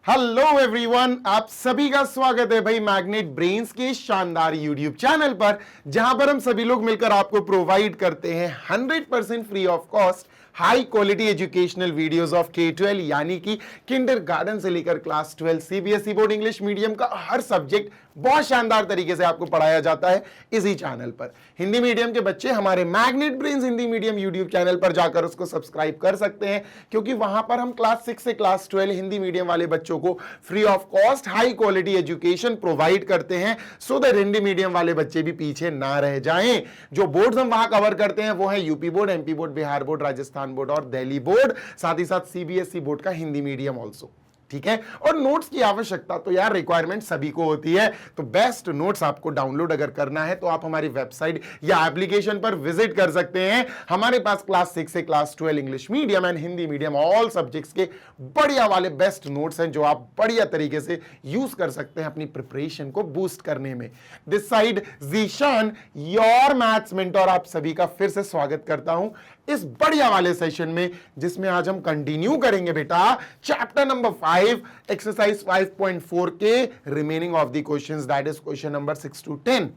Hello everyone, आप सभी का स्वागत है भाई मैग्नेट ब्रेन्स के शानदार यूट्यूब चैनल पर, जहां पर हम सभी लोग मिलकर आपको प्रोवाइड करते हैं 100% free of cost high quality educational videos of K-12 यानी कि किंडरगार्टन से लेकर class 12 CBSE board English medium का हर सब्जेक्ट बहुत शानदार तरीके से आपको पढ़ाया जाता है इसी चैनल पर। हिंदी मीडियम के बच्चे हमारे magnet brains Hindi medium YouTube channel पर जाकर उसको सब्सक्राइब कर सकते हैं, क्योंकि वहां पर हम क्लास 6 से क्लास 12 हिंदी मीडियम वाले बच्चों को free of cost high quality education provide करते हैं, सो दैट हिंदी मीडियम वाले बच्चे भी पीछे ना रह जाएं। जो बोर्ड्स हम वहां कवर करते हैं वो है UP board, MP board, Bihar board, Rajasthan board और दिल्ली बोर्ड, साथ ही साथ सीबीएसई बोर्ड का हिंदी मीडियम ऑल्सो। ठीक है, और नोट्स की आवश्यकता तो यार रिक्वायरमेंट सभी को होती है, तो बेस्ट नोट्स आपको डाउनलोड अगर करना है तो आप हमारी वेबसाइट या एप्लीकेशन पर विजिट कर सकते हैं। हमारे पास क्लास 6 से class 12 English medium and Hindi medium all subjects के बढ़िया वाले बेस्ट नोट्स हैं, जो आप बढ़िया तरीके से यूज कर सकते हैं अपनी प्रिपरेशन को बूस्ट करने में। This side Zeeshan, your maths mentor, आप सभी का फिर से स्वागत करता हूं इस बढ़िया वाले सेशन में, जिसमें आज हम कंटिन्यू करेंगे बेटा चैप्टर नंबर 5 एक्सरसाइज 5.4 के remaining of the questions, that is question number 6 to 10।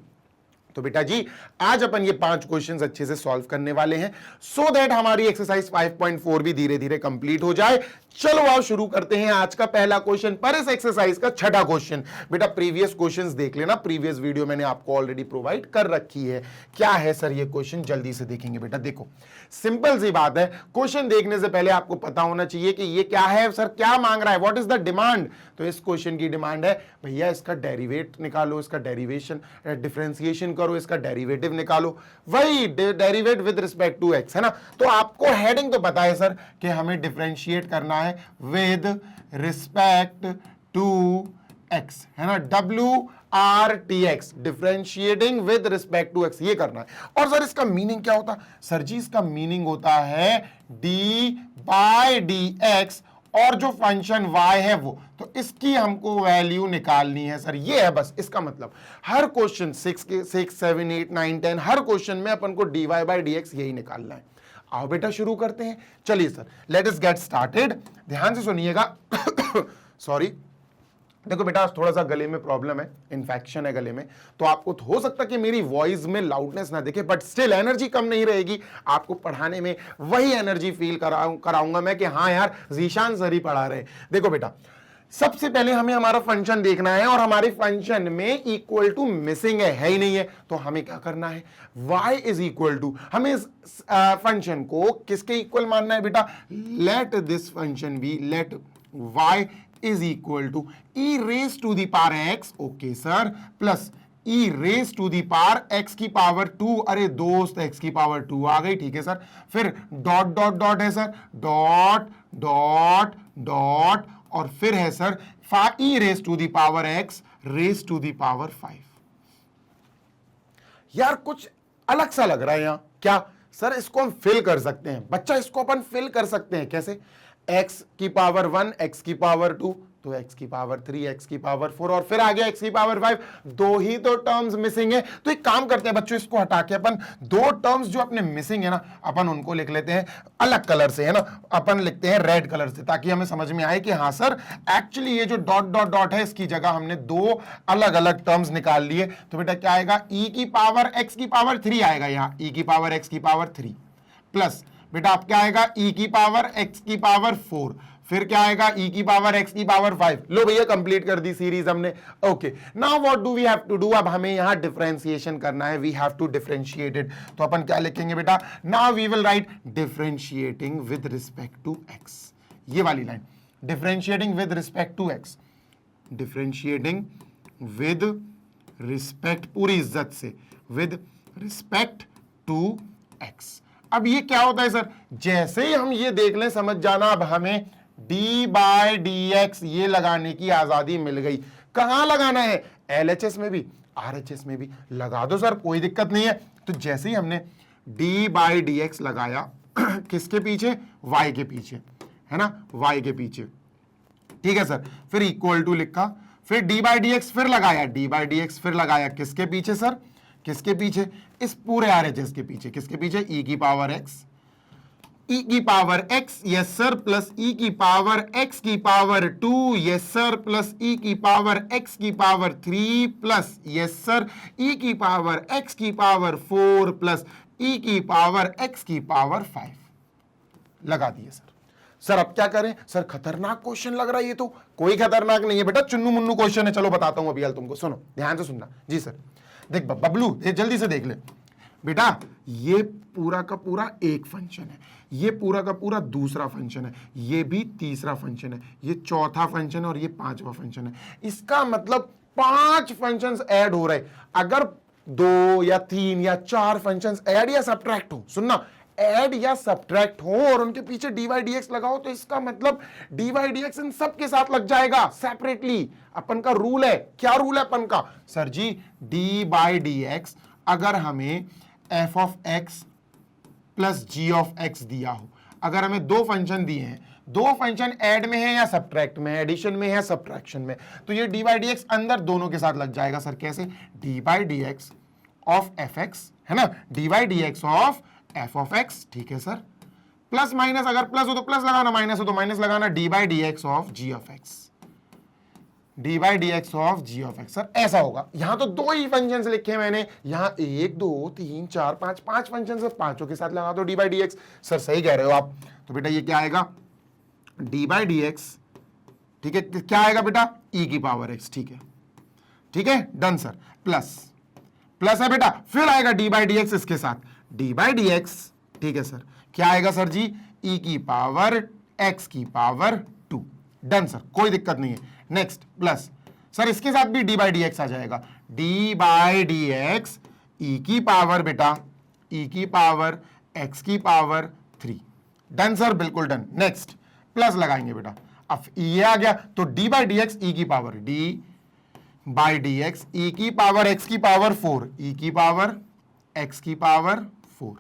तो बेटा जी आज अपन ये 5 क्वेश्चंस अच्छे से सॉल्व करने वाले हैं, सो दैट हमारी एक्सरसाइज 5.4 भी धीरे धीरे कंप्लीट हो जाए। चलो आओ शुरू करते हैं आज का पहला क्वेश्चन पर इस एक्सरसाइज का छठा क्वेश्चन। बेटा प्रीवियस क्वेश्चंस देख लेना, प्रीवियस वीडियो मैंने आपको ऑलरेडी प्रोवाइड कर रखी है। क्या है सर ये क्वेश्चन, जल्दी से देखेंगे बेटा। देखो सिंपल सी बात है, क्वेश्चन देखने से पहले आपको पता होना चाहिए कि ये क्या है, सर क्या मांग रहा है, व्हाट इज द डिमांड। तो इस क्वेश्चन की डिमांड है भैया इसका डेरिवेट निकालो, इसका डेरिवेशन डिफरेंशिएशन करो, इसका डेरिवेटिव निकालो, वही derivate with respect to x, है ना। तो आपको हेडिंग तो पता है सर कि हमें डिफरेंशिएट करना है विद रिस्पेक्ट टू एक्स, है ना, WRTX, differentiating with respect to x, ये करना है। और सर इसका मीनिंग क्या होता है, सर जी इसका मीनिंग होता है d/dx, और जो फंक्शन y है वो, तो इसकी हमको वैल्यू निकालनी है सर, ये है बस इसका मतलब। हर क्वेश्चन 6, 7, 8, 9, 10 हर क्वेश्चन में अपन को dy/dx यही निकालना है। आओ बेटा शुरू करते हैं, चलिए sir let us get started. ध्यान से सुनिएगा सॉरी, देखो बेटा थोड़ा सा गले में प्रॉब्लम है, इन्फेक्शन है गले में, तो आपको हो सकता है कि मेरी वॉइस में लाउडनेस ना दिखे, बट स्टिल एनर्जी कम नहीं रहेगी। आपको पढ़ाने में वही एनर्जी फील कराऊंगा मैं कि हाँ यार जीशान सर ही पढ़ा रहे हैं। देखो बेटा सबसे पहले हमें हमारा फंक्शन देखना है, और हमारे फंक्शन में इक्वल टू मिसिंग है ही नहीं है, तो हमें क्या करना है, y इज इक्वल टू, हमें इस फंक्शन को किसके इक्वल मानना है बेटा, let this function be, let y is equal to e raise to the power x, okay sir, plus e raise to the power x की पावर 2, अरे दोस्त x की पावर 2 आ गई, ठीक है सर। फिर डॉट डॉट डॉट है sir, dot dot dot, और फिर है sir e raise to the power x raise to the power 5। यार कुछ अलग सा लग रहा है यहां, क्या सर, इसको हम फिल कर सकते हैं बच्चा, इसको अपन फिल कर सकते हैं कैसे, x की पावर 1, x की पावर 2, तो x की पावर 3, x की पावर 4, और फिर आ गया x की पावर 5, दो ही तो टर्म्स मिसिंग है। तो एक काम करते हैं बच्चों, इसको हटा के अपन दो टर्म्स जो अपने मिसिंग है ना, अपन उनको लिख लेते हैं अलग कलर से, है ना, अपन लिखते हैं रेड कलर से, ताकि हमें समझ में आए कि हाँ सर एक्चुअली ये जो डॉट डॉट डॉट है इसकी जगह हमने दो अलग अलग टर्म्स निकाल लिए। तो बेटा क्या आएगा, e की पावर x की पावर 3 आएगा, यहाँ e की पावर x की पावर 3, प्लस बेटा अब क्या आएगा, e की पावर x की पावर 4, फिर क्या आएगा, e की पावर x की पावर 5। लो भैया कंप्लीट कर दी सीरीज हमने। Okay now what do we have to do, अब हमें यहां डिफरेंशिएशन करना है, we have to differentiate it. तो अपन क्या लिखेंगे बेटा, now we will write differentiating with respect to x, ये वाली line, differentiating with respect to x, differentiating with respect, पूरी इज्जत से, विद रिस्पेक्ट टू x। अब ये क्या होता है सर, जैसे ही हम ये देख लें समझ जाना, अब हमें d/dx ये लगाने की आजादी मिल गई। कहां लगाना है, LHS में भी RHS में भी लगा दो सर, कोई दिक्कत नहीं है। तो जैसे ही हमने d/dx लगाया किसके पीछे, y के पीछे, है ना, y के पीछे, ठीक है सर, फिर इक्वल टू लिखा, फिर d/dx फिर लगाया, d/dx फिर लगाया किसके पीछे सर, किसके पीछे, इस पूरे RHS के पीछे, किसके पीछे, e की पावर x ई की power x, yes sir, plus e की पावर एक्स की power 2, yes sir, plus e की पावर एक्स की power 3, plus yes sir, e की पावर एक्स की पावर 4, प्लस ई की पावर एक्स की पावर 5 लगा दिए सर। सर अब क्या करें सर, खतरनाक क्वेश्चन लग रहा है ये तो। कोई खतरनाक नहीं है बेटा, चुन्नू मुन्नू क्वेश्चन है। चलो बताता हूं अभी हाल तुमको, सुनो ध्यान से सुनना जी सर। देख बबलू जल्दी से देख ले बेटा, ये पूरा का पूरा एक फंक्शन है, ये पूरा का पूरा दूसरा फंक्शन है, ये भी तीसरा फंक्शन है, ये चौथा फंक्शन है और ये पांचवा फंक्शन है। इसका मतलब 5 फंक्शंस ऐड हो रहे। अगर 2 या 3 या 4 फंक्शंस ऐड या सब्ट्रैक्ट हो, सुनना, ऐड या सब्ट्रैक्ट हो और उनके पीछे dy dx लगाओ, तो इसका मतलब dy dx इन सब के साथ लग जाएगा सेपरेटली। अपन का रूल है, क्या रूल है अपन का सर जी, dy dx अगर हमें f of x plus g of x दिया हो, अगर हमें 2 फंक्शन दिए हैं, 2 फंक्शन ऐड में है या सब्ट्रैक्ट में है, एडिशन में है या सब्ट्रैक्शन में, तो ये dy dx अंदर दोनों के साथ लग जाएगा सर। कैसे, dy dx ऑफ fx है ना, dy dx of f of x, ठीक है सर। प्लस माइनस, अगर प्लस हो तो प्लस लगाना, माइनस हो तो माइनस लगाना, dy dx of g of x, dy dx of g of x। Sir ऐसा होगा। यहां तो 2 ही फंक्शंस लिखे मैंने, यहां 1 2 3 4 5 फंक्शंस है, पांचों के साथ लगा दो dy dx। सर सही कह रहे हो आप। तो बेटा ये क्या आएगा, dy dx, ठीक है, क्या आएगा बेटा, e की पावर x, ठीक है, ठीक है, डन सर। प्लस प्लस है बेटा, फिर आएगा dy dx इसके साथ, dy dx, ठीक है सर, क्या आएगा सर जी, e की पावर x की पावर 2, डन सर, कोई दिक्कत नहीं है। नेक्स्ट प्लस सर इसके साथ भी dy dx आ जाएगा, dy dx e की पावर बेटा, e की पावर x की पावर 3, डन सर, बिल्कुल डन। नेक्स्ट प्लस लगाएंगे बेटा, अब ये आ गया तो dy dx e की पावर dy dx e की पावर x की पावर 4, e की पावर x की पावर 4,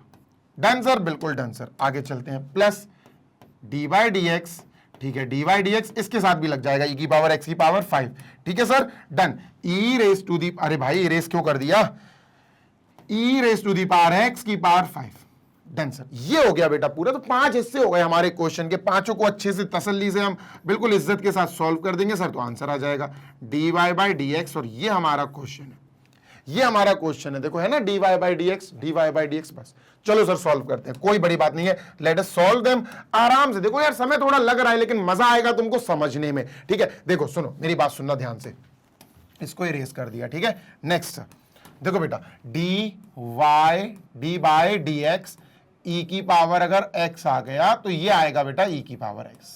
डन सर, बिल्कुल डन सर। आगे चलते हैं, प्लस dy dx, ठीक है, dy dx इसके साथ भी लग जाएगा, e की पावर x की पावर 5, ठीक है sir, done. e raise to the, अरे भाई रेस क्यों कर दिया, e raise to the power x की पावर 5, डन सर। ये हो गया बेटा पूरा। तो 5 हिस्से हो गए हमारे क्वेश्चन के, पांचों को अच्छे से तसल्ली से हम बिल्कुल इज्जत के साथ सॉल्व कर देंगे सर, तो आंसर आ जाएगा dy बाई dx। और ये हमारा क्वेश्चन है, ये हमारा क्वेश्चन है, देखो है ना, dy बाई dx, बस। चलो सर सॉल्व करते हैं, कोई बड़ी बात नहीं है, लेट अस सॉल्व देम आराम से। देखो यार समय थोड़ा लग रहा है, लेकिन मजा आएगा तुमको समझने में, ठीक है। देखो सुनो मेरी बात सुनना ध्यान से, इसको इरेज कर दिया, ठीक है। नेक्स्ट देखो बेटा, dy बाई dx e की पावर अगर x आ गया तो ये आएगा बेटा e की पावर x।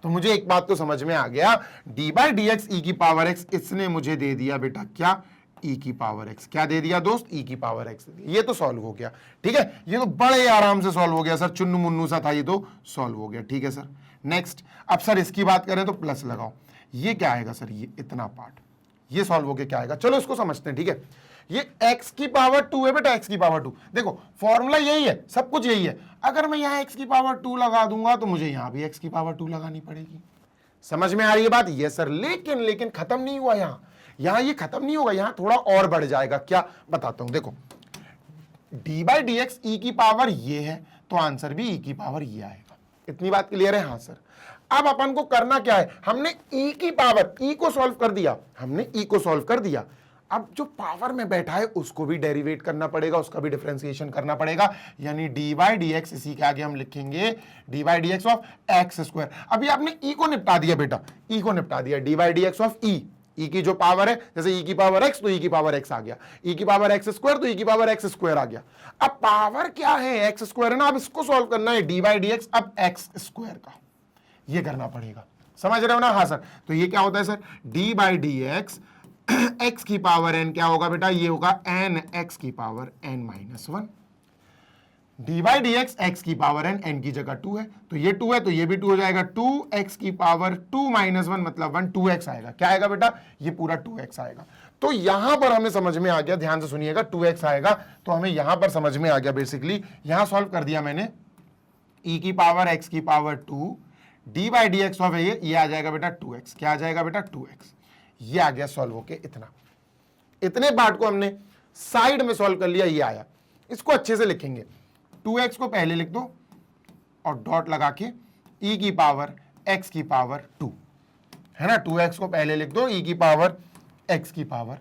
तो मुझे एक बात तो समझ में आ गया, dy बाई dx e की पावर x, इसने मुझे दे दिया बेटा क्या, e की पावर x। क्या दे दिया दोस्त, e की पावर x। ये तो सॉल्व हो गया, ठीक है, ये तो बड़े आराम से सॉल्व हो गया सर, चुन्नू मुन्नू सा था, ये तो सॉल्व हो गया, ठीक है सर। नेक्स्ट अब सर इसकी बात करें तो प्लस लगाओ, ये क्या आएगा सर, ये इतना पार्ट, ये सॉल्व हो गया क्या आएगा, चलो इसको समझते हैं, ठीक है। ये x की पावर 2 है बेटा, x की पावर 2, देखो फॉर्मूला यही है, सब कुछ यही है। अगर मैं यहाँ x की पावर 2 लगा दूंगा तो मुझे यहाँ भी x की पावर 2 लगानी पड़ेगी। समझ में आ रही है बात, ये सर। लेकिन खत्म नहीं हुआ, यहाँ ये खत्म नहीं होगा, यहाँ थोड़ा और बढ़ जाएगा। क्या बताता हूं, देखो dy बाई dx e की पावर ये है, तो आंसर भी e की पावर ये आएगा। इतनी बात क्लियर है, हाँ सर। अब अपन को करना क्या है, हमने e की पावर, e को सॉल्व कर दिया, हमने e को सॉल्व कर दिया। अब जो पावर में बैठा है उसको भी डेरिवेट करना पड़ेगा, उसका भी डिफरेंशिएशन करना पड़ेगा, यानी dy बाई dx, इसी के आगे हम लिखेंगे dy by dx of x square. अभी आपने e को निपटा दिया बेटा, e को निपटा दिया, dy by dx of e की जो पावर है, जैसे e की पावर x तो e की पावर x आ गया, e की पावर x स्क्वायर तो e की पावर x स्क्वायर आ गया। अब पावर क्या है, x स्क्वायर है ना, अब इसको सॉल्व करना है dy बाई dx अब x स्क्वायर का, ये करना पड़ेगा। समझ रहे हो ना, हाँ सर। तो ये क्या होता है sir, dy by dx x की पावर n क्या होगा बेटा, ये होगा n x की power n minus 1, dy by dx x की पावर n की जगह 2 है, तो ये 2 है तो ये भी 2 हो जाएगा, 2x की पावर 2 माइनस 1 मतलब 1, 2x आएगा। क्या आएगा बेटा, ये पूरा 2x आएगा। तो यहां पर हमें समझ में आ गया, ध्यान से सुनिएगा, 2x आएगा तो हमें यहां पर समझ में आ गया। बेसिकली यहां सॉल्व कर दिया मैंने, e की पावर x की power 2, dy by dx of ये आ जाएगा बेटा 2x। क्या आ जाएगा बेटा, 2x। ये आ गया सॉल्व होके, इतने पार्ट को हमने साइड में सॉल्व कर लिया, ये आया। इसको अच्छे से लिखेंगे, 2x को पहले लिख दो, और डॉट लगा के e की पावर x की पावर 2, है ना, 2x को पहले लिख दो, e की पावर x की पावर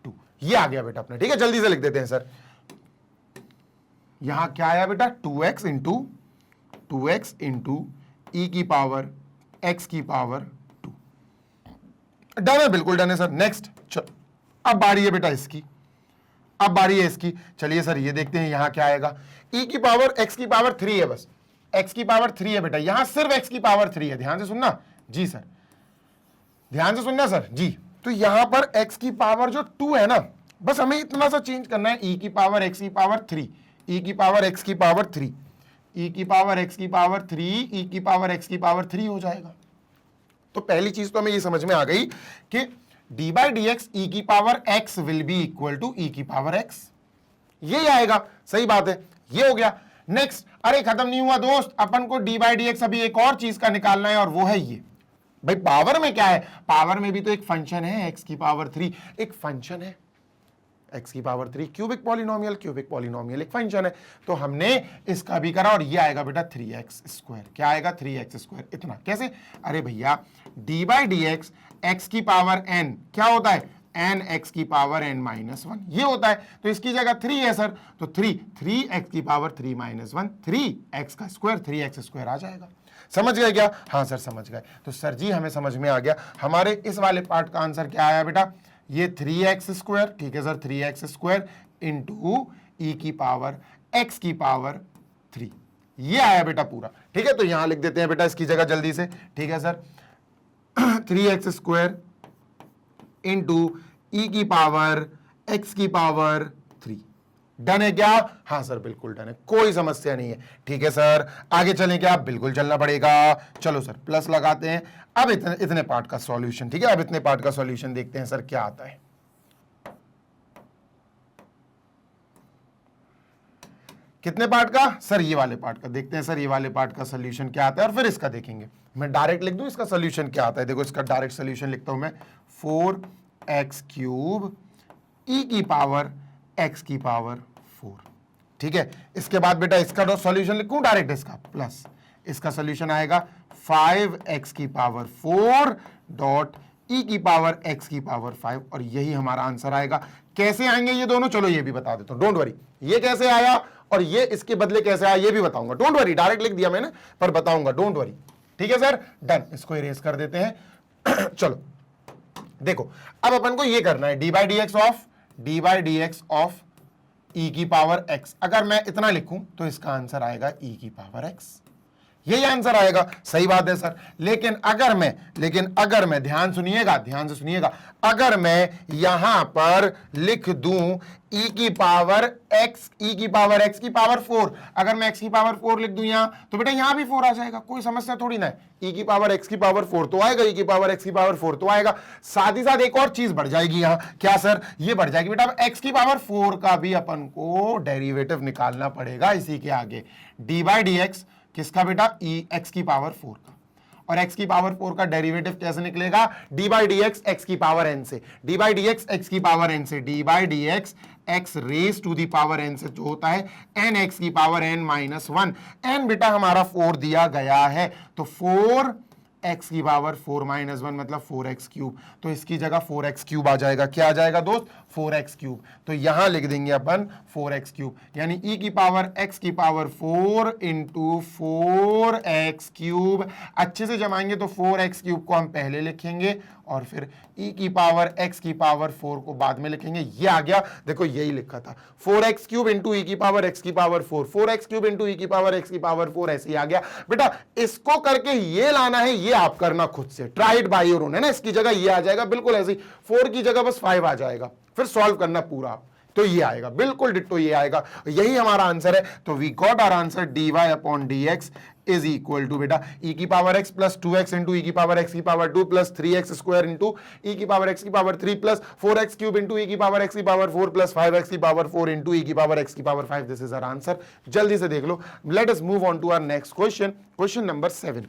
2, ये आ गया बेटा अपने। ठीक है, जल्दी से लिख देते हैं सर। यहां क्या आया बेटा, 2x इंटू e की पावर x की पावर 2। डन है, बिल्कुल डन है सर। नेक्स्ट, चलो अब बारी है बेटा इसकी, अब बारी है इसकी। चलिए सर ये देखते हैं यहां क्या आएगा। e की पावर x की पावर 3 है, बस x की पावर 3 है बेटा, यहां सिर्फ x की पावर 3 है। ध्यान से सुनना जी सर, ध्यान से सुनना सर जी। तो यहां पर x की पावर जो 2 है ना, बस हमें इतना सा चेंज करना है, e की पावर x की पावर 3, e की पावर x की पावर 3, e की पावर x की पावर 3, e की पावर x की पावर 3 हो जाएगा। तो पहली चीज तो हमें ये समझ में आ गई कि d by d x e की power x will be equal to e की पावर x, यही आएगा। सही बात है, ये हो गया। नेक्स्ट, अरे खत्म नहीं हुआ दोस्त, अपन को डी बाई डी एक्स अभी एक और चीज का निकालना है, और वो है ये। भाई पावर में क्या है, पावर में भी तो एक फंक्शन है x की पावर 3, एक फंक्शन है x की पावर 3, क्यूबिक पॉलिनोमियल एक फंक्शन है। तो हमने इसका भी करा, और ये आएगा बेटा 3x स्क्वायर। क्या आएगा, 3x स्क्वायर। इतना कैसे, अरे भैया D by d x x की पावर n क्या होता है, n x की पावर n माइनस 1, ये होता है। तो इसकी जगह 3 है सर, तो 3x की पावर 3 माइनस 1, 3x का स्क्वायर, 3x स्क्वायर आ जाएगा। समझ गए क्या, हाँ सर समझ गए। तो सर जी हमें समझ में आ गया, हमारे इस वाले पार्ट का आंसर क्या आया बेटा, ये 3x स्क्वायर, ठीक है sir, 3x square into e की पावर x की पावर 3, ये आया बेटा पूरा। ठीक है, तो यहां लिख देते हैं बेटा इसकी जगह जल्दी से। ठीक है sir, 3x square into e की पावर x की पावर 3। डन है क्या, हाँ सर बिल्कुल डन है, कोई समस्या नहीं है। ठीक है सर, आगे चलें क्या, बिल्कुल चलना पड़ेगा। चलो सर प्लस लगाते हैं। अब इतने पार्ट का सॉल्यूशन, ठीक है, अब इतने पार्ट का सॉल्यूशन देखते हैं सर क्या आता है। कितने पार्ट का सर, ये वाले पार्ट का देखते हैं सर, ये वाले पार्ट का सॉल्यूशन क्या आता है, और फिर इसका देखेंगे। मैं डायरेक्ट लिख दूं इसका सॉल्यूशन क्या आता है, देखो इसका डायरेक्ट सॉल्यूशन लिखता हूं मैं, 4x क्यूब ई की पावर x की पावर 4। ठीक है, इसके बाद बेटा इसका सॉल्यूशन लिखूं डायरेक्ट, इसका प्लस, इसका सॉल्यूशन आएगा 5x की पावर 4 डॉट ई की पावर x की पावर 5, और यही हमारा आंसर आएगा। कैसे आएंगे ये दोनों, चलो ये भी बता देता हूं, डोंट वरी, ये कैसे आया और ये इसके बदले कैसे आया ये भी बताऊंगा। डोंट वरी, डायरेक्ट लिख दिया मैंने पर बताऊंगा, डोंट वरी। ठीक है सर, डन, इसको इरेज कर देते हैं। चलो देखो, अब अपन को ये करना है d by d x of e की पावर x। अगर मैं इतना लिखूं तो इसका आंसर आएगा ई की पावर x, यही आंसर आएगा। सही बात है सर, लेकिन अगर मैं ध्यान से सुनिएगा, अगर मैं यहां पर लिख दूं e की पावर x की पावर 4, अगर मैं x की पावर 4 लिख दूं यहां, तो बेटा यहां भी 4 आ जाएगा, कोई समस्या थोड़ी ना है। e की पावर x की पावर 4 तो आएगा, e की पावर x की पावर 4 तो आएगा। साथ ही साथ एक और चीज बढ़ जाएगी यहां, क्या सर, ये बढ़ जाएगी बेटा x की पावर 4 का भी अपन को डेरिवेटिव निकालना पड़ेगा इसी के आगे। डी बाई डी एक्स किसका बेटा, x की पावर 4 का, और x की पावर 4 का डेरिवेटिव कैसे निकलेगा, d by d x x की पावर n से, d by d x x की पावर n से, d by d x x raise to the power n से, जो होता है n x की पावर n माइनस 1। n बेटा हमारा 4 दिया गया है, तो 4 x की पावर 4 माइनस 1 मतलब 4x क्यूब, तो इसकी जगह 4x क्यूब आ जाएगा। क्या आ जाएगा दोस्त, 4x क्यूब। तो यहां लिख देंगे अपन 4x क्यूब, यानी e की पावर x की पावर 4 इंटू 4x क्यूब। अच्छे से जमाएंगे तो 4x क्यूब को हम पहले लिखेंगे और फिर e की पावर x की पावर 4 को बाद में लिखेंगे। ये आ गया, देखो यही लिखा था, 4x क्यूब इंटू ई की पावर x की power 4, 4x cube into e की पावर x की पावर 4, ऐसे ही आ गया बेटा। इसको करके ये लाना है, ये आप करना खुद से, try it by your own, है ना। इसकी जगह ये आ जाएगा बिल्कुल ऐसे ही, 4 की जगह बस 5 आ जाएगा, फिर सॉल्व करना पूरा, तो ये आएगा बिल्कुल डिट्टो, ये आएगा, यही हमारा आंसर है। तो we got our answer, dy upon dx is equal to बेटा e की power x plus 2x into e की पावर x की power 2 plus 3x square into e की पावर x की power 3 plus 4x cube into e की power x की power 4 plus 5x की power 4 into e की power x की power 5। This is our answer, जल्दी से देख लो। Let us move on to our next question, question number 7।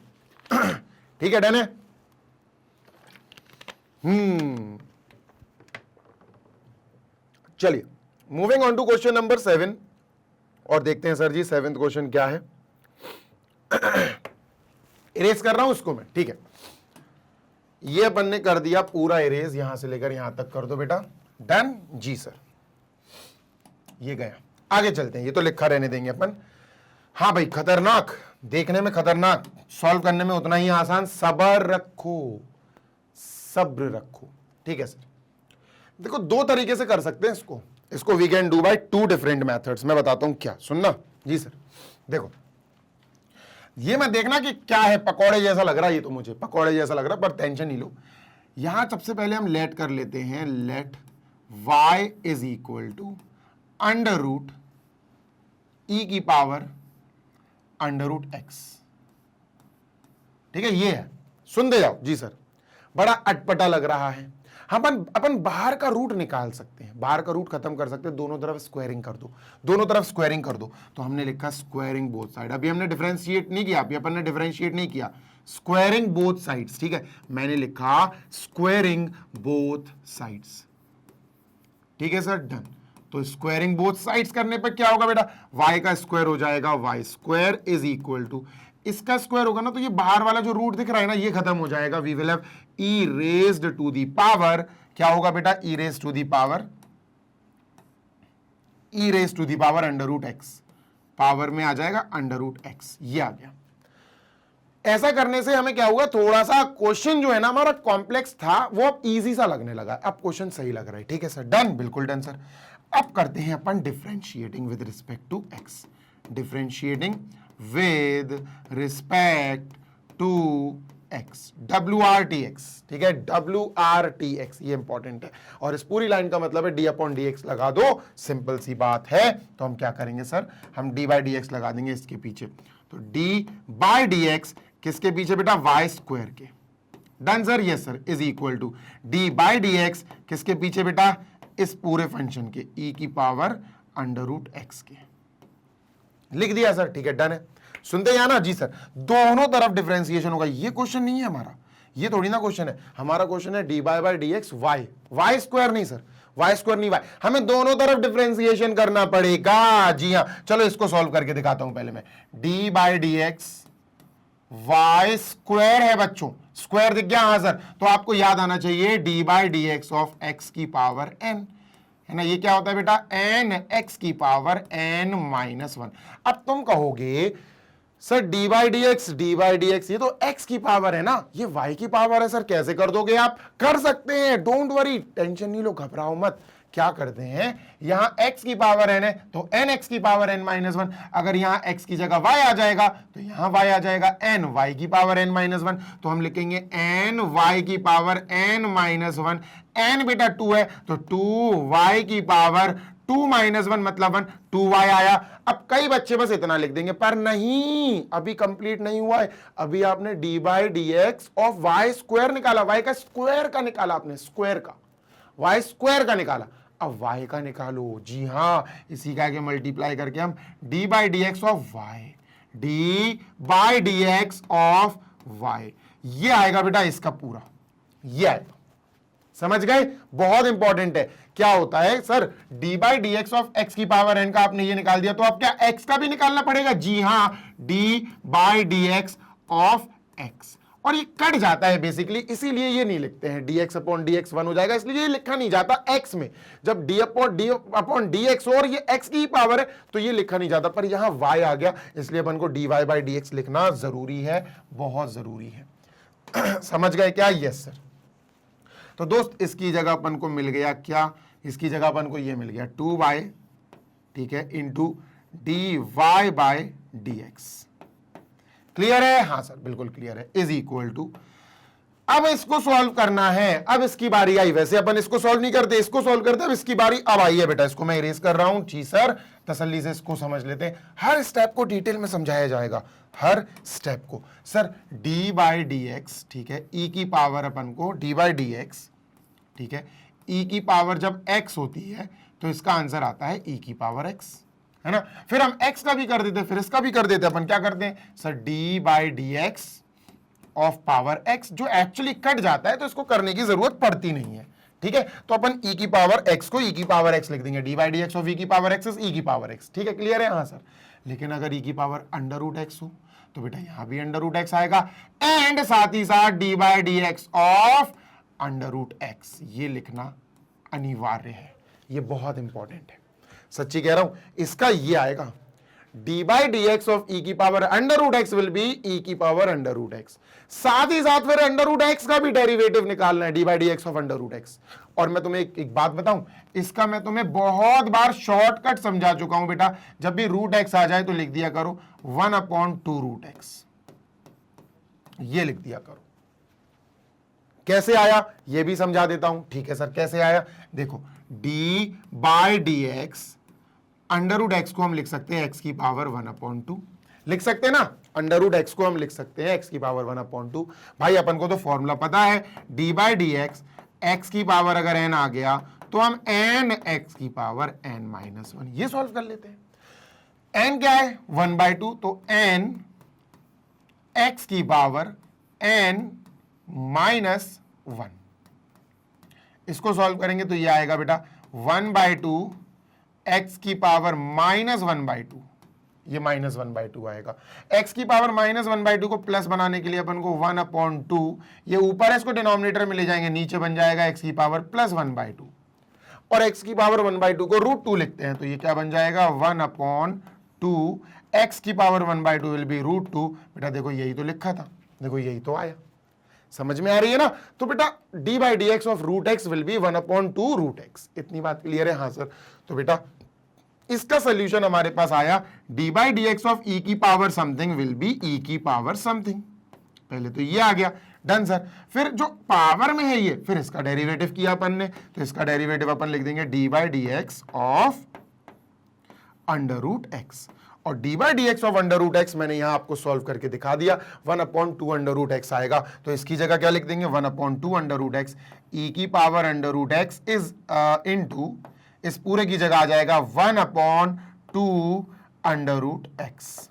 ठीक है, डन है। चलिए moving on to question number 7 और देखते हैं सर जी 7th क्वेश्चन क्या है। इरेज कर रहा हूं इसको मैं, ठीक है। ये अपन ने कर दिया पूरा इरेज, यहां से लेकर यहां तक कर दो बेटा, डन जी सर। ये गया, आगे चलते हैं, ये तो लिखा रहने देंगे अपन। हाँ भाई खतरनाक, देखने में खतरनाक, सॉल्व करने में उतना ही आसान। सब्र रखो, सब्र रखो, ठीक है सर। देखो दो तरीके से कर सकते हैं इसको we can do by two different methods. मैं बताता हूं क्या, सुनना जी सर। देखो ये मैं देखना कि क्या है, पकौड़े जैसा लग रहा है, ये तो मुझे पकौड़े जैसा लग रहा है, पर टेंशन नहीं लो। यहां सबसे पहले हम लेट कर लेते हैं, let y is equal to under root e की पावर अंडर रूट एक्स, ठीक है। ये है, सुनते जाओ जी सर, बड़ा अटपटा लग रहा है। अपन बाहर का रूट निकाल सकते हैं, बाहर का रूट खत्म कर सकते हैं, दोनों तरफ स्क्वायरिंग कर दो, दोनों तरफ स्क्वायरिंग कर दो। तो हमने लिखा स्क्वायरिंग बोथ साइड। अभी हमने डिफरेंशिएट नहीं किया, अभी अपन ने डिफरेंशिएट नहीं किया, स्क्वायरिंग बोथ साइड्स, ठीक है। मैंने लिखा स्क्वायरिंग बोथ साइड्स, ठीक है सर, डन। तो स्क्वायरिंग बोथ साइड्स करने पर क्या होगा बेटा, y का स्क्वायर हो जाएगा, y square is equal to, इसका स्क्वायर होगा ना, तो ये बाहर वाला जो रूट दिख रहा है ना, ये खत्म हो जाएगा। We will have e raised to the power, क्या होगा बेटा, e raised to the power, e raised to the power under root x, पावर में आ जाएगा अंडर रूट एक्स, ये आ गया। ऐसा करने से हमें क्या हुआ, थोड़ा सा क्वेश्चन जो है ना हमारा कॉम्प्लेक्स था, वो अब इजी सा लगने लगा, अब क्वेश्चन सही लग रहा है, ठीक है सर, डन, बिल्कुल डन सर। अब करते हैं अपन differentiating with respect to x, differentiating with respect to x, WRTX, ठीक है, WRTX, ये इंपॉर्टेंट है। और इस पूरी लाइन का मतलब है d अपॉन डी एक्स लगा दो, सिंपल सी बात है। तो हम क्या करेंगे सर, हम d बाई डी एक्स लगा देंगे इसके पीछे, तो d बाई डी एक्स किसके पीछे बेटा, वाई स्क्वायर के, done sir, yes sir, is equal to d by d x किसके पीछे बेटा, इस पूरे फंक्शन के e की पावर अंडर रूट एक्स के, लिख दिया सर, ठीक है, डन है। सुनते हैं ना जी सर, दोनों तरफ डिफरेंशिएशन होगा। ये क्वेश्चन नहीं है हमारा, ये थोड़ी ना क्वेश्चन है, हमारा क्वेश्चन है d by d x y, y square नहीं सर, वाई स्क्वायर नहीं, वाई, हमें दोनों तरफ डिफरेंशिएशन करना पड़ेगा। जी हाँ, चलो इसको सॉल्व करके दिखाता हूं पहले मैं। D by d x y square है बच्चों, स्क्वायर दिख गया, हाँ सर। तो आपको याद आना चाहिए D by d x of x की पावर एन, है ना, ये क्या होता है बेटा, एन एक्स की पावर एन माइनस वन। अब तुम कहोगे sir D by d x ये तो x की पावर है ना, ये y की पावर है सर, कैसे कर दोगे आप, कर सकते हैं, डोंट वरी, टेंशन नहीं लो, घबराओ मत। क्या करते हैं, यहां x की पावर n है तो n x की पावर n माइनस वन, अगर यहां x की जगह y आ जाएगा तो यहां y आ जाएगा n y की पावर n माइनस वन, तो हम लिखेंगे n y की power n minus one, n बेटा 2 है तो 2y की पावर 2 माइनस वन मतलब 1, 2y आया। अब कई बच्चे बस इतना लिख देंगे, पर नहीं, अभी कंप्लीट नहीं हुआ है, अभी आपने d by d x of y square निकाला, y का स्क्वायर का निकाला आपने, स्क्वायर का, y स्क्वायर का निकाला, अब y का निकालो। जी हाँ, इसी का आगे मल्टीप्लाई करके हम d by d x of y, d by d x of y, ये आएगा बेटा इसका पूरा, ये आएगा, समझ गए, बहुत इंपॉर्टेंट है। क्या होता है sir, d by d x of x की पावर n का आपने ये निकाल दिया, तो आप क्या x का भी निकालना पड़ेगा, जी हाँ, d by d x of x, और ये कट जाता है बेसिकली, इसीलिए ये नहीं लिखते हैं, dx अपॉन डी एक्स 1 हो जाएगा, इसलिए ये लिखा नहीं जाता x में। जब d अपॉन डी एक्स और ये x की पावर है तो ये लिखा नहीं जाता, पर यहां y आ गया, इसलिए अपन को dy बाई डी एक्स लिखना जरूरी है, बहुत जरूरी है। समझ गए क्या, यस सर। तो दोस्त इसकी जगह अपन को मिल गया क्या, इसकी जगह अपन को ये मिल गया 2y, ठीक है, into d y by d x, clear है, हाँ सर बिल्कुल क्लियर है, इज इक्वल टू, अब इसको सॉल्व करना है, अब इसकी बारी आई, वैसे अपन इसको सॉल्व नहीं करते, इसको सॉल्व करते, अब इसकी बारी अब आई है बेटा, इसको मैं इरेज कर रहा हूं, जी सर, तसल्ली से इसको समझ लेते हैं, हर स्टेप को डिटेल में समझाया जाएगा, हर स्टेप को। Sir d by d x, ठीक है, e की पावर अपन को d बाई डी एक्स, ठीक है, e की पावर जब x होती है तो इसका आंसर आता है e की पावर x, है ना। फिर हम x का भी कर देते हैं, फिर इसका भी कर देते हैं, अपन क्या करते हैं sir, d by d x of power x, जो एक्चुअली कट जाता है तो इसको करने की जरूरत पड़ती नहीं है, ठीक है। तो अपन e की पावर x को e की पावर x लिख देंगे, d by d x of e की पावर x इज e की पावर x, ठीक है, क्लियर है, हाँ सर। लेकिन अगर e की पावर अंडर रूट x हो तो बेटा यहां भी अंडर रूट एक्स आएगा, एंड साथ ही साथ d by d x of under root x, ये लिखना अनिवार्य है, ये बहुत इंपॉर्टेंट है, सच्ची कह रहा हूं, इसका ये आएगा d by d x of e की power under root x will be e की पावर अंडर रूट एक्स। साथ ही साथ फिर अंडर रूट एक्स का भी डेरिवेटिव निकालना है, d by d x of under root x. और मैं तुम्हें एक बात बताऊं, इसका मैं तुम्हें बहुत बार शॉर्टकट समझा चुका हूं बेटा, जब भी रूट एक्स आ जाए तो लिख दिया करो 1/2 रूट एक्स, ये लिख दिया करो। कैसे आया ये भी समझा देता हूं, ठीक है सर कैसे आया, देखो d by d x under root x को हम लिख सकते हैं एक्स की पावर 1/2, लिख सकते हैं ना, अंडर रूट एक्स को हम लिख सकते हैं एक्स की पावर 1/2। भाई अपन को तो फॉर्मूला पता है, डी बाई डी एक्स की पावर अगर एन आ गया तो हम एन एक्स की पावर n-1 ये सॉल्व कर लेते हैं। एन क्या है 1/2, तो एन एक्स की पावर n-1, इसको सॉल्व करेंगे तो ये आएगा बेटा 1/2 एक्स की पावर -1/2, ये -1/2 आएगा। एक्स की पावर -1/2 को प्लस बनाने के लिए अपन को 1/2, ये ऊपर है इसको डिनोमिनेटर में ले जाएंगे, नीचे बन जाएगा एक्स की पावर +1/2, और एक्स की पावर 1/2 को √2 लिखते हैं, तो ये क्या बन जाएगा 1/2 एक्स की पावर 1/2 विल बी √2। बेटा देखो यही तो लिखा था, देखो यही तो आया, समझ में आ रही है ना। तो बेटा d by d x of root x will be 1/2 root x, इतनी बात क्लियर है, हाँ सर। तो बेटा इसका सोल्यूशन हमारे पास आया d by d x of e की power something will be e की पावर समथिंग, पहले तो ये आ गया, डन सर। फिर जो पावर में है ये, फिर इसका डेरिवेटिव किया अपन ने, तो इसका डेरिवेटिव अपन लिख देंगे d by d x of under root x, और d by d x of under root x मैंने यहां आपको सॉल्व करके दिखा दिया, 1/2 अंडर रूट एक्स आएगा, तो इसकी जगह क्या लिख देंगे 1/2 अंडर रूट एक्स ई की power under root x is into, इस पूरे की जगह आ जाएगा 1/2 अंडर रूट एक्स।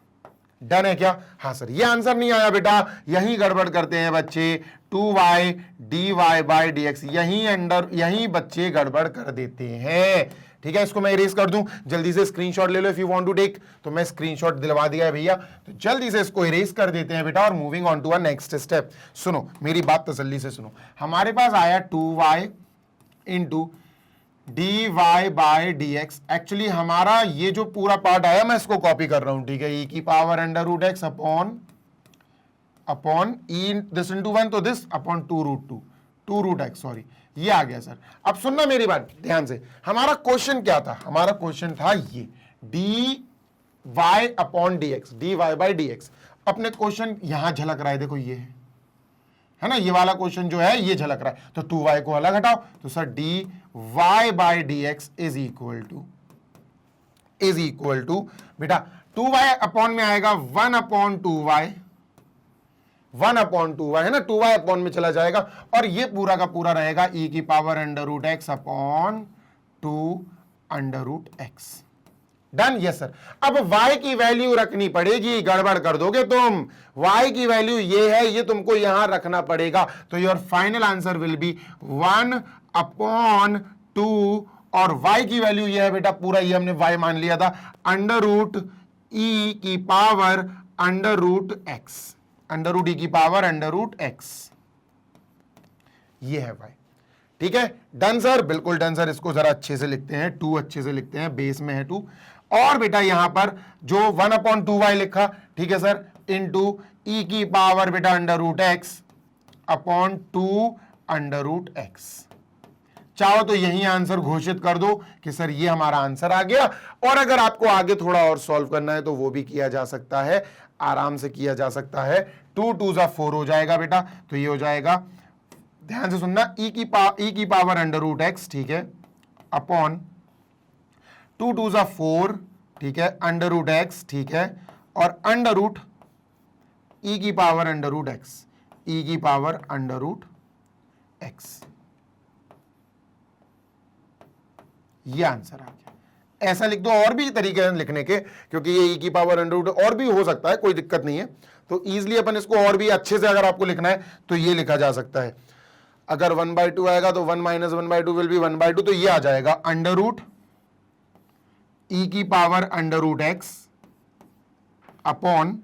डन है क्या, हाँ सर। ये आंसर नहीं आया बेटा, यही गड़बड़ करते हैं बच्चे, 2y dy by d x, यही बच्चे गड़बड़ कर देते हैं, ठीक है। इसको मैं इरेज कर दूं, जल्दी से स्क्रीनशॉट ले लो if you want to take, तो मैं स्क्रीनशॉट दिलवा दिया है भैया, तो जल्दी से इसको इरेज कर देते हैं बेटा, और moving on to a next step. सुनो मेरी बात तसल्ली से सुनो, हमारे पास आया 2y into d y by d x, actually हमारा ये जो पूरा पार्ट आया मैं इसको कॉपी कर रहा हूं, ठीक है, ई की power under root x upon e this into 1, तो this upon 2 root x, sorry ये आ गया सर। अब सुनना मेरी बात ध्यान से, हमारा क्वेश्चन क्या था, हमारा क्वेश्चन था ये d y upon d x, d y by d x. अपने क्वेश्चन यहां झलक रहा है, देखो ये है ना, ये वाला क्वेश्चन जो है ये झलक रहा है, तो 2y को अलग हटाओ, तो sir d y by d x is equal to बेटा 2y अपॉन में आएगा 1/2y, 1/2y है ना, 2y अपॉन में चला जाएगा, और ये पूरा का पूरा रहेगा e की power under root x upon 2 under root x. Done, yes sir. अब y की वैल्यू रखनी पड़ेगी, गड़बड़ कर दोगे तुम, y की वैल्यू ये है, ये तुमको यहां रखना पड़ेगा, तो your final answer will be 1/2, और y की वैल्यू ये है बेटा, पूरा ये हमने y मान लिया था, अंडर रूट ई की power under root x, under root e की पावर अंडर रूट एक्स, ये है y, ठीक है। डन सर, बिल्कुल डन सर। इसको जरा अच्छे से लिखते हैं, 2 अच्छे से लिखते हैं, बेस में है 2, और बेटा यहां पर जो 1/2y लिखा, ठीक है सर, इनटू ई की पावर बेटा under root x upon 2 under root x. चाहो तो यही आंसर घोषित कर दो कि सर ये हमारा आंसर आ गया, और अगर आपको आगे थोड़ा और सॉल्व करना है तो वो भी किया जा सकता है, आराम से किया जा सकता है। 2 2 4 हो जाएगा बेटा, तो ये हो जाएगा, ध्यान से सुनना, ई की पावर अंडर रूट एक्स, ठीक है, अपॉन 2 2 4, ठीक है, अंडर रूट एक्स, ठीक है, और अंडर रूट ई की power under root x, e की पावर अंडर रूट एक्स, ये आंसर आ गया। ऐसा लिख दो, और भी तरीके हैं लिखने के, क्योंकि ये ई की पावर अंडर रूट और भी हो सकता है, कोई दिक्कत नहीं है, तो इजीली अपन इसको और भी अच्छे से अगर आपको लिखना है तो ये लिखा जा सकता है। अगर 1/2 आएगा तो 1 - 1/2 विल बी 1/2, तो ये आ जाएगा अंडर रूट ई की power under root x upon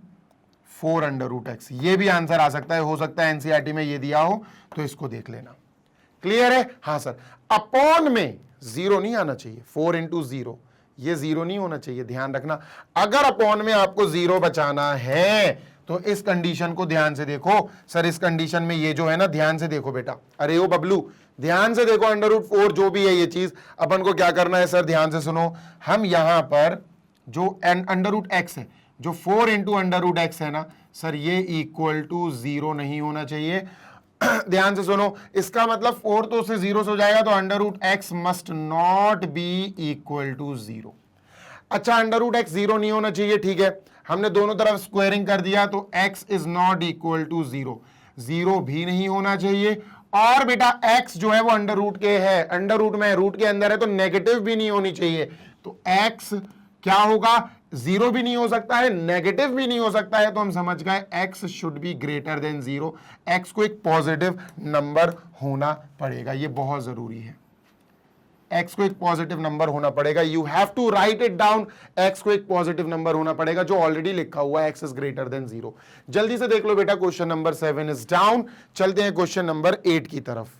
4 under root x. ये भी आंसर आ सकता है, हो सकता है एनसीईआरटी में ये दिया हो तो इसको देख लेना। क्लियर है? हाँ सर। अपॉन में जीरो नहीं आना चाहिए, 4 इंटू जीरो, ये जीरो नहीं होना चाहिए, ध्यान रखना। अगर अपॉन में आपको जीरो बचाना है तो इस कंडीशन को ध्यान से देखो। सर इस कंडीशन में ये जो है ना, ध्यान से देखो बेटा, अरे ओ बबलू ध्यान से देखो, अंडर रूट 4 जो भी है ये चीज, अपन को क्या करना है सर, ध्यान से सुनो। हम यहां पर जो अंडर रूट एक्स है, जो 4 इंटू अंडर रूट एक्स है ना सर, ये इक्वल टू जीरो नहीं होना चाहिए। ध्यान से सुनो, इसका मतलब 4 तो से जीरो से हो जाएगा, तो under root x must not be equal to zero. अच्छा, अंडर रूट एक्स जीरो नहीं होना चाहिए, ठीक है। हमने दोनों तरफ स्क्वायरिंग कर दिया तो x is not equal to zero, zero भी नहीं होना चाहिए। और बेटा x जो है वो अंडर रूट के है, अंडर रूट में, रूट के अंदर है, तो नेगेटिव भी नहीं होनी चाहिए। तो x क्या होगा, जीरो भी नहीं हो सकता है, नेगेटिव भी नहीं हो सकता है, तो हम समझ गए x should be greater than zero. x को एक पॉजिटिव नंबर होना पड़ेगा, ये बहुत जरूरी है। x को एक पॉजिटिव नंबर होना पड़ेगा, you have to write it down. x को एक पॉजिटिव नंबर होना पड़ेगा, जो ऑलरेडी लिखा हुआ है, x is greater than zero. जल्दी से देख लो बेटा, क्वेश्चन नंबर 7 इज डाउन। चलते हैं क्वेश्चन नंबर 8 की तरफ।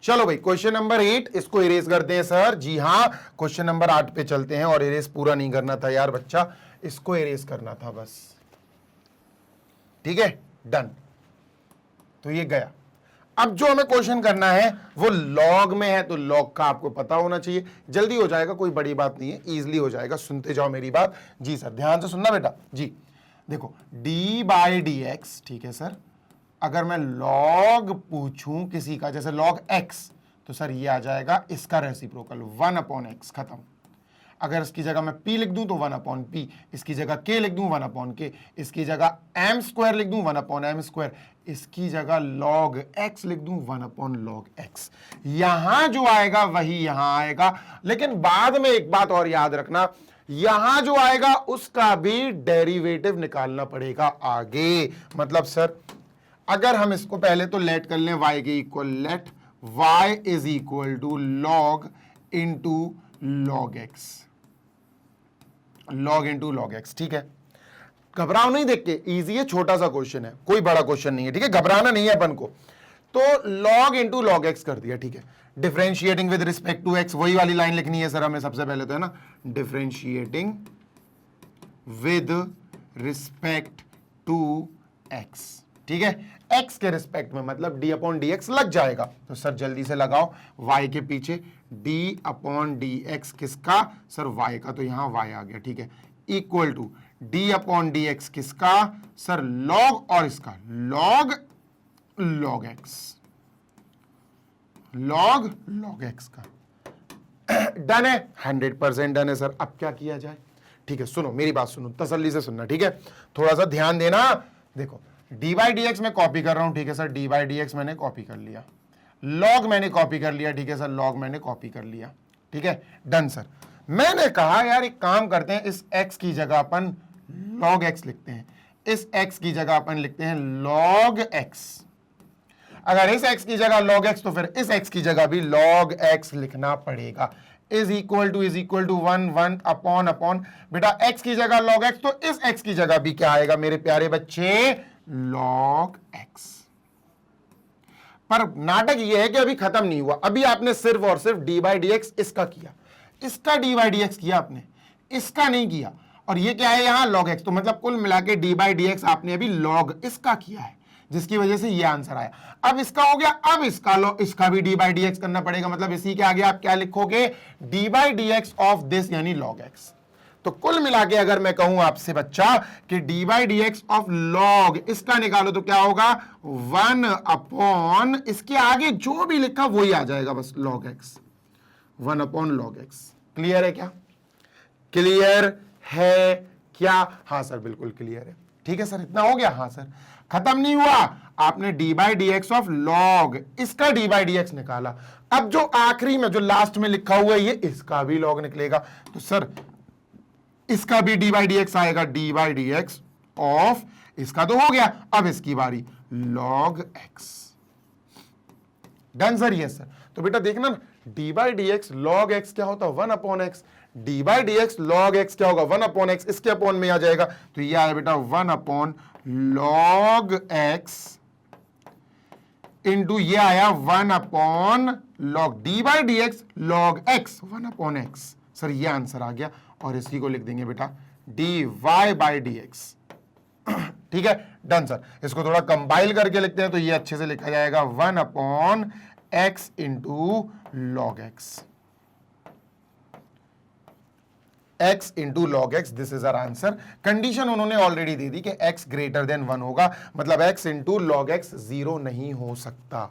चलो भाई, क्वेश्चन नंबर 8 इसको इरेज करते हैं सर। जी हां, क्वेश्चन नंबर 8 पे चलते हैं। और इरेज पूरा नहीं करना था यार बच्चा, इसको इरेज करना था बस, ठीक है, डन। तो ये गया। अब जो हमें क्वेश्चन करना है वो लॉग में है, तो लॉग का आपको पता होना चाहिए, जल्दी हो जाएगा, कोई बड़ी बात नहीं है, इजीली हो जाएगा। सुनते जाओ मेरी बात। जी सर, ध्यान से सुनना बेटा। जी देखो, d बाई डी एक्स, ठीक है सर, अगर मैं लॉग पूछूं किसी का, जैसे लॉग x, तो सर ये आ जाएगा इसका रेसिप्रोकल 1 अपॉन एक्स, खत्म। अगर इसकी जगह मैं p लिख दूं तो 1 अपॉन p, इसकी जगह k लिख दूं 1 अपॉन k, इसकी जगह m स्क्वायर लिख दूं 1 अपॉन m स्क्वायर, इसकी जगह log x लिख दूं 1 अपॉन log x। यहां जो आएगा वही यहां आएगा, लेकिन बाद में एक बात और याद रखना, यहां जो आएगा उसका भी डेरिवेटिव निकालना पड़ेगा आगे। मतलब सर अगर हम इसको पहले तो लेट कर लें y के equal, let y is equal to log into log x, log into log x, ठीक है। घबराओ नहीं, देख के इजी है, छोटा सा क्वेश्चन है, कोई बड़ा क्वेश्चन नहीं है, ठीक है, घबराना नहीं है अपन को। तो log इंटू log x कर दिया, ठीक है। Differentiating with respect to x, वही वाली लाइन लिखनी है सर हमें सबसे पहले तो, है ना, differentiating with respect to x, ठीक है। x के रिस्पेक्ट में मतलब d अपॉन डी एक्स लग जाएगा, तो सर जल्दी से लगाओ y के पीछे d अपॉन डी एक्स, किसका सर, y का, तो यहां y आ गया, ठीक है, equal to d upon d x किसका सर, log, और इसका log log x, log log x का। डन है, 100% डन है सर। अब क्या किया जाए, ठीक है, सुनो मेरी बात, सुनो तसल्ली से सुनना, ठीक है, थोड़ा सा ध्यान देना। देखो d बाई डी एक्स मैं कॉपी कर रहा हूं, ठीक है sir, d by d x मैंने कॉपी कर लिया, log मैंने कॉपी कर लिया, ठीक है सर, log मैंने कॉपी कर लिया, ठीक है, डन सर। मैंने कहा यार एक काम करते हैं, इस x की जगह अपन log x लिखते हैं, इस x की जगह अपन लिखते हैं log x। अगर इस x की जगह log x, तो फिर इस x की जगह भी log x लिखना पड़ेगा। Is equal to 1 upon upon, बेटा x की जगह log x, तो इस x की जगह भी क्या आएगा मेरे प्यारे बच्चे, log x। पर नाटक यह है कि अभी खत्म नहीं हुआ, अभी आपने सिर्फ और सिर्फ d बाई डी एक्स इसका किया, इसका d बाई डी एक्स किया आपने, इसका नहीं किया। और ये क्या है यहाँ log x, तो मतलब कुल मिला के d बाई डी एक्स आपने अभी log इसका किया है, जिसकी वजह से ये आंसर आया। अब इसका हो गया, अब इसका भी d बाई डी एक्स करना पड़ेगा, मतलब इसी के आगे आप क्या लिखोगे, d by d x of this, यानी log x। तो कुल मिला के अगर मैं कहूं आपसे बच्चा कि d by d x of log इसका निकालो, तो क्या होगा, 1 अपॉन इसके आगे जो भी लिखा वही आ जाएगा, बस log x, 1 upon log x। Clear है क्या, क्लियर है क्या? हाँ सर बिल्कुल क्लियर है, ठीक है सर, इतना हो गया। हाँ सर, खत्म नहीं हुआ, आपने d by d x of log इसका d बाई डी एक्स निकाला। अब जो आखिरी में जो लास्ट में लिखा हुआ है ये, इसका भी log निकलेगा, तो सर इसका भी d बाई डी एक्स आएगा, d by d x of, इसका तो हो गया, अब इसकी बारी log x। Done sir, yes sir. तो बेटा देखना, d by d x log x क्या होता है, 1 upon x, D by d x log x क्या होगा 1 अपॉन एक्स, इसके अपॉन में आ जाएगा तो ये आया बेटा 1 अपॉन लॉग एक्स इंटू ये आया 1 upon log d by d x log x 1 upon x. Sir ये आंसर आ गया और इसी को लिख देंगे बेटा d y by d x. ठीक है डन सर। इसको थोड़ा कंपाइल करके लिखते हैं तो ये अच्छे से लिखा जाएगा 1 upon x into log x, x into log x, this is our answer. Condition उन्होंने ऑलरेडी दे दी कि x ग्रेटर देन 1 होगा, मतलब x इंटू लॉग एक्स 0 नहीं हो सकता,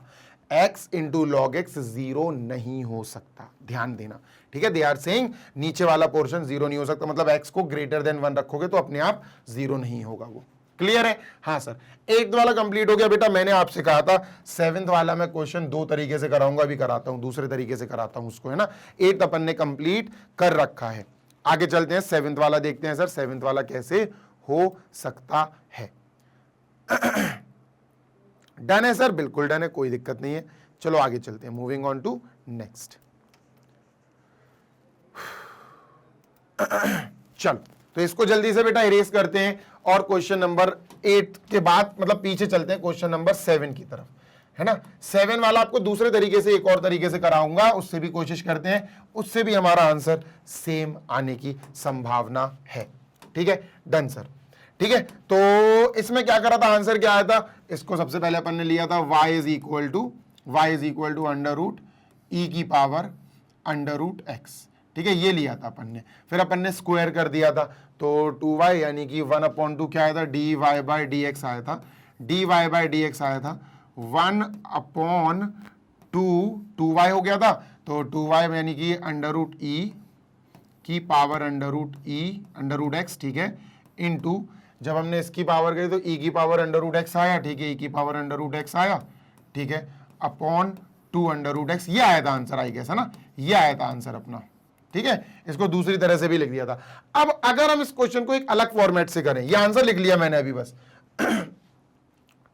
x इंटू लॉग एक्स 0 नहीं हो सकता, ध्यान देना। ठीक है, दे आर सेइंग नीचे वाला पोर्शन 0 नहीं हो सकता, मतलब x को ग्रेटर देन 1 रखोगे तो अपने आप 0 नहीं होगा वो। क्लियर है? हाँ सर, 8th वाला कंप्लीट हो गया बेटा। मैंने आपसे कहा था 7th वाला मैं क्वेश्चन 2 तरीके से कराऊंगा, अभी कराता हूं दूसरे तरीके से कराता हूं उसको, है ना। 8th अपन ने कंप्लीट कर रखा है। आगे चलते हैं 7th वाला देखते हैं सर 7th वाला कैसे हो सकता है। डन है सर? बिल्कुल डन है, कोई दिक्कत नहीं है। चलो आगे चलते हैं, मूविंग ऑन टू नेक्स्ट। चलो तो इसको जल्दी से बेटा इरेज करते हैं और क्वेश्चन नंबर 8 के बाद मतलब पीछे चलते हैं क्वेश्चन नंबर 7 की तरफ, है ना। 7 वाला आपको दूसरे तरीके से एक और तरीके से कराऊंगा, उससे भी कोशिश करते हैं, उससे भी हमारा आंसर सेम आने की संभावना है। ठीक है डन सर। ठीक है, तो इसमें क्या करा था, आंसर क्या आया था, इसको सबसे पहले अपन ने लिया था y is equal to under root e की पावर अंडर रूट एक्स। ठीक है, ये लिया था अपन ने, फिर अपन ने स्क्वायर कर दिया था तो 2y यानी कि 1/2 क्या आया था, d y by d x आया था, d y by d x आया था 1/2 हो गया था, तो 2y यानी कि अंडर रूट ई की power under root e under root x. ठीक है, इनटू जब हमने इसकी पावर करी तो ई की पावर अंडर रूट एक्स आया। ठीक है, ई की पावर अंडर रूट एक्स आया, ठीक है, अपॉन 2 अंडर रूट एक्स, ये आया था आंसर, आई गेस, है ना, ये आया था आंसर अपना। ठीक है, इसको दूसरी तरह से भी लिख दिया था। अब अगर हम इस क्वेश्चन को एक अलग फॉर्मेट से करें, ये आंसर लिख लिया मैंने अभी बस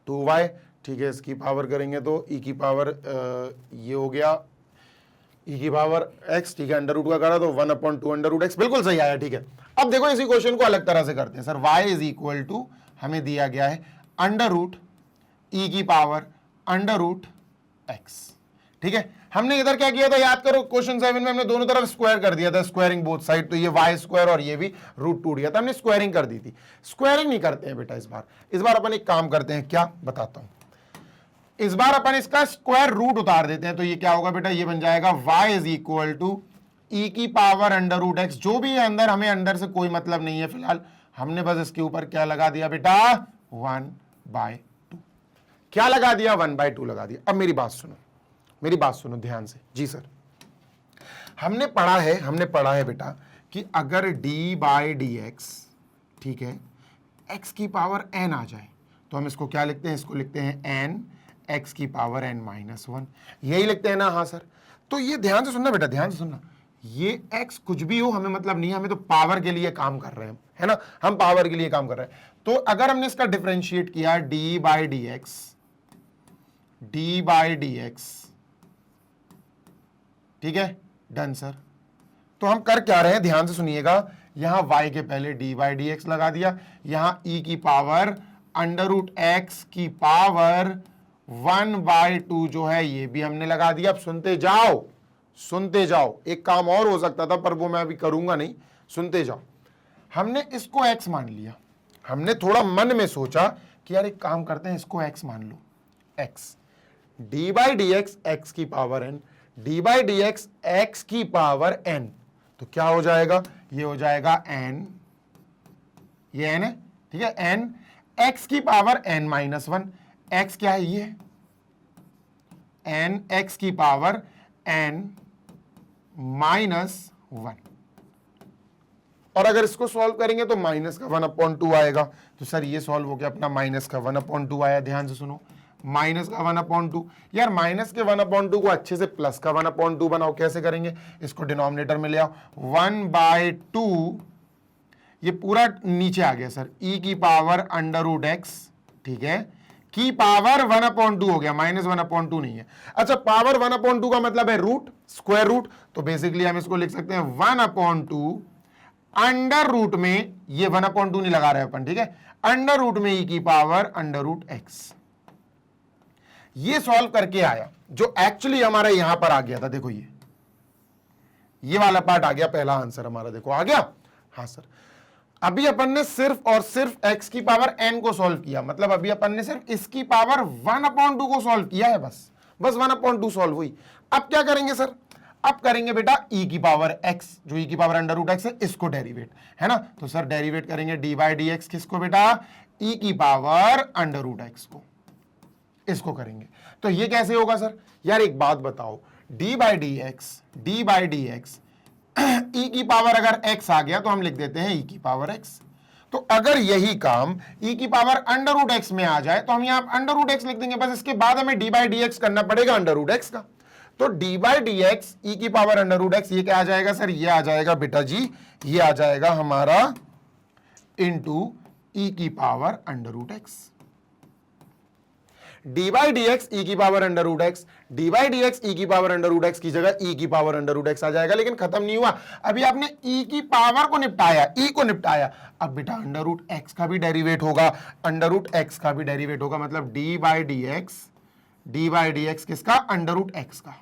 2y, ठीक है, इसकी पावर करेंगे तो ई की पावर ये हो गया ई की पावर x, ठीक है, अंडर रूट का करा तो 1/2 अंडर रूट एक्स, बिल्कुल सही आया। ठीक है, अब देखो इसी क्वेश्चन को अलग तरह से करते हैं sir. y is equal to हमें दिया गया है अंडर रूट ई की पावर अंडर रूट एक्स। ठीक है, हमने इधर क्या किया था, याद करो क्वेश्चन 7 में हमने दोनों तरफ स्क्वायर कर दिया था, स्क्वायरिंग बोथ साइड, तो ये y स्क्वायर और ये भी √2 दिया था, हमने स्क्वायरिंग कर दी थी। स्क्वायरिंग नहीं करते हैं बेटा इस बार अपन एक काम करते हैं, क्या बताता हूं, इस बार अपन इसका स्क्वायर रूट उतार देते हैं, तो ये क्या होगा बेटा, ये बन जाएगा y is equal to e की पावर अंडर रूट एक्स, जो भी है अंदर, हमें अंदर से कोई मतलब नहीं है फिलहाल, हमने बस इसके ऊपर क्या लगा दिया बेटा 1/2, क्या लगा दिया 1/2 लगा दिया। अब मेरी बात सुनो ध्यान से जी सर। हमने पढ़ा है बेटा कि अगर d बाई डी एक्स, ठीक है, x की पावर n आ जाए तो हम इसको क्या लिखते हैं, इसको लिखते हैं n x की पावर n-1, यही लिखते हैं ना। हाँ सर, तो ये ध्यान से सुनना बेटा, ध्यान से सुनना, ये x कुछ भी हो हमें मतलब नहीं है, हमें तो पावर के लिए काम कर रहे हैं, है ना, हम पावर के लिए काम कर रहे हैं। तो अगर हमने इसका डिफरेंशिएट किया d बाई डी एक्स, ठीक है, डन सर। तो हम कर क्या रहे हैं, ध्यान से सुनिएगा, यहां y के पहले d बाई डी एक्स लगा दिया, यहां e की पावर अंडर रूट एक्स की पावर 1/2 जो है ये भी हमने लगा दिया। अब सुनते जाओ, एक काम और हो सकता था पर वो मैं अभी करूंगा नहीं, सुनते जाओ। हमने इसको x मान लिया, हमने थोड़ा मन में सोचा कि यार एक काम करते हैं, इसको x मान लो, x d by d x x की power n, d by d x x की पावर n, तो क्या हो जाएगा, ये हो जाएगा n, ये n है, ठीक है, n x की पावर n-1, x क्या है, ये n x की पावर n-1, और अगर इसको सॉल्व करेंगे तो माइनस का 1/2 आएगा। तो सर ये सॉल्व हो गया अपना, माइनस का 1/2 आया, ध्यान से सुनो, माइनस का 1/2। यार माइनस के 1/2 को अच्छे से प्लस का 1/2 बनाओ, कैसे करेंगे, इसको डिनोमिनेटर में ले आओ, 1/2 ये पूरा नीचे आ गया सर, e की पावर अंडर रूट एक्स, ठीक है, की पावर 1/2 हो गया, -1/2 नहीं है। अच्छा, पावर 1/2 का मतलब है रूट, स्क्वायर रूट, तो बेसिकली हम इसको लिख सकते हैं 1/2 अंडर रूट में, ये 1/2 नहीं लगा रहे अपन, ठीक है, अंडर रूट में ई की पावर √x। ये सॉल्व करके आया, जो एक्चुअली हमारा यहां पर आ गया था, देखो ये वाला पार्ट आ गया, पहला आंसर हमारा देखो आ गया। हाँ सर, अभी अपन ने सिर्फ और सिर्फ x की पावर n को सॉल्व किया, मतलब अभी अपन ने सिर्फ इसकी पावर 1/2 को सॉल्व किया है, बस 1/2 सॉल्व हुई। अब क्या करेंगे सर, अब करेंगे बेटा e की पावर x, जो e की पावर √x है, इसको डेरिवेट, है ना, तो सर डेरिवेट करेंगे d/dx, किसको बेटा, e की पावर √x को, इसको करेंगे। तो ये कैसे होगा सर, यार एक बात बताओ, d/dx e की पावर अगर x आ गया तो हम लिख देते हैं e की पावर x। तो अगर यही काम e की पावर √x में आ जाए तो हम यहां √x लिख देंगे, बस इसके बाद हमें d/dx करना पड़ेगा √x का। तो d/dx e की पावर √x, ये क्या आ जाएगा सर, ये आ जाएगा बेटा जी, ये आ जाएगा हमारा इंटू e की पावर √x। d/dx e की पावर √x, d/dx e की पावर √x की जगह e की पावर √x आ जाएगा। लेकिन खत्म नहीं हुआ, अभी आपने e की पावर को निपटाया, e को निपटाया, अब बेटा √x का भी डेरिवेट होगा, √x का भी डेरिवेट होगा, मतलब d/dx किसका, √x का,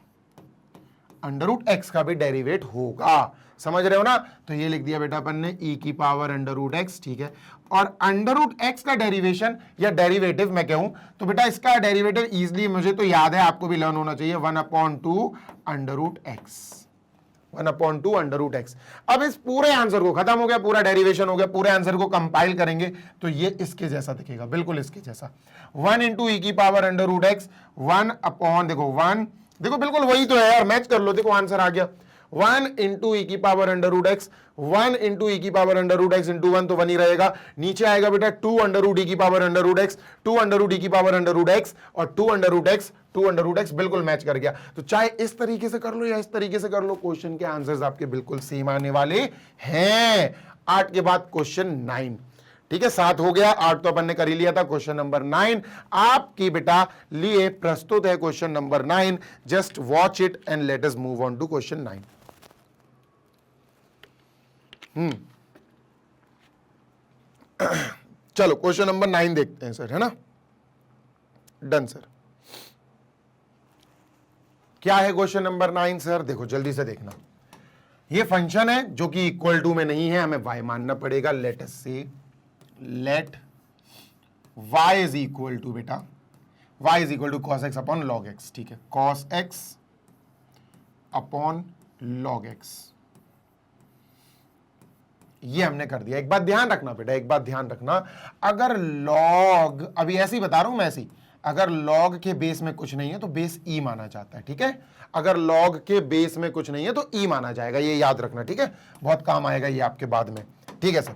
√x का भी डेरिवेट होगा, समझ रहे हो ना। तो ये लिख दिया बेटा अपन ने e की पावर √x, ठीक है, और √x का डेरिवेशन या डेरिवेटिव मैं कहूं तो बेटा इसका डेरिवेटिव इजीली मुझे तो याद है, आपको भी लर्न होना चाहिए, 1/2 √x। अब इस पूरे आंसर को, खत्म हो गया, पूरा डेरिवेशन हो गया, पूरे आंसर को कंपाइल करेंगे तो ये इसके जैसा दिखेगा, बिल्कुल इसके जैसा, 1 इंटू ई की पावर √x, 1 देखो 1, देखो बिल्कुल वही तो है यार, मैच कर लो, देखो आंसर आ गया, 1 इंटू ई की पावर √x, 1 इंटू ई की पावर √x इंटू 1 तो 1 ही रहेगा, नीचे आएगा बेटा 2 √e की पावर √x, 2 √e की पावर √x और 2 √x बिल्कुल मैच कर गया। तो चाहे इस तरीके से कर लो या इस तरीके से कर लो, क्वेश्चन के आंसर्स आपके बिल्कुल सेम आने वाले हैं। 8 के बाद क्वेश्चन 9, ठीक है, 7 हो गया, 8 तो अपन ने कर ही लिया था। क्वेश्चन नंबर 9 आपकी बेटा लिए प्रस्तुत है, question number 9, just watch it and let us move on to question 9। चलो क्वेश्चन नंबर 9 देखते हैं सर, है ना, डन सर। क्या है क्वेश्चन नंबर 9 सर, देखो जल्दी से देखना, ये फंक्शन है जो कि इक्वल टू में नहीं है, हमें y मानना पड़ेगा। लेट अस से let y is equal to बेटा, y is equal to cos x upon log x, ठीक है, cos x upon log x, ये हमने कर दिया। एक बात ध्यान रखना बेटा, एक बात ध्यान रखना, अगर log, अभी ऐसे ही बता रहा हूं मैं, ऐसे ही, अगर log के बेस में कुछ नहीं है तो बेस e माना जाता है, ठीक है, अगर log के बेस में कुछ नहीं है तो e माना जाएगा, ये याद रखना, ठीक है, बहुत काम आएगा ये आपके बाद में, ठीक है सर।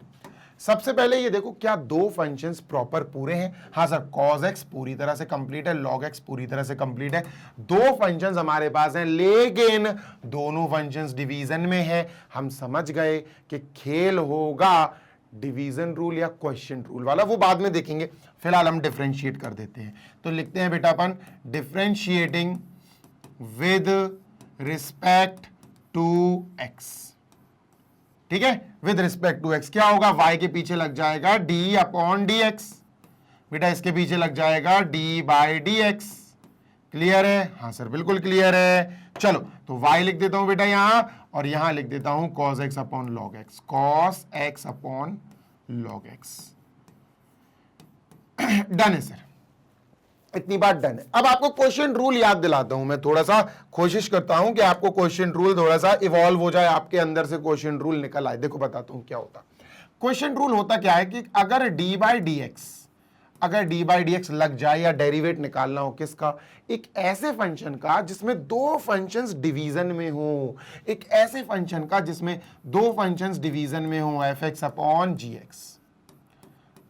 सबसे पहले ये देखो, क्या दो फंक्शंस प्रॉपर पूरे हैं? हाँ सर, cos x पूरी तरह से कंप्लीट है, log x पूरी तरह से कंप्लीट है, दो फंक्शंस हमारे पास हैं, लेकिन दोनों फंक्शंस डिवीजन में है। हम समझ गए कि खेल होगा डिवीजन रूल या क्वेश्चन रूल वाला, वो बाद में देखेंगे, फिलहाल हम डिफरेंशिएट कर देते हैं। तो लिखते हैं बेटा अपन differentiating with respect to x, ठीक है, विद रिस्पेक्ट टू x क्या होगा, y के पीछे लग जाएगा d अपॉन dx, बेटा इसके पीछे लग जाएगा d/dx। क्लियर है? हाँ सर बिल्कुल क्लियर है। चलो तो y लिख देता हूं बेटा यहां, और यहां लिख देता हूं cos x upon log x, cos x upon log x। Done है सर, इतनी बात डन है। अब आपको क्वेश्चन रूल याद दिलाता हूं मैं, थोड़ा सा कोशिश करता हूं कि आपको क्वेश्चन रूल थोड़ा सा इवॉल्व हो जाए, आपके अंदर से क्वेश्चन रूल निकल आए। देखो बताता हूं क्या होता। क्वेश्चन रूल होता क्या है कि अगर d/dx लग जाए या डेरिवेट निकालना हो किसका, एक ऐसे फंक्शन का जिसमें दो फंक्शंस डिवीजन में हो, एक ऐसे फंक्शन का जिसमें दो फंक्शंस डिवीजन में हो, f(x) अपॉन gx।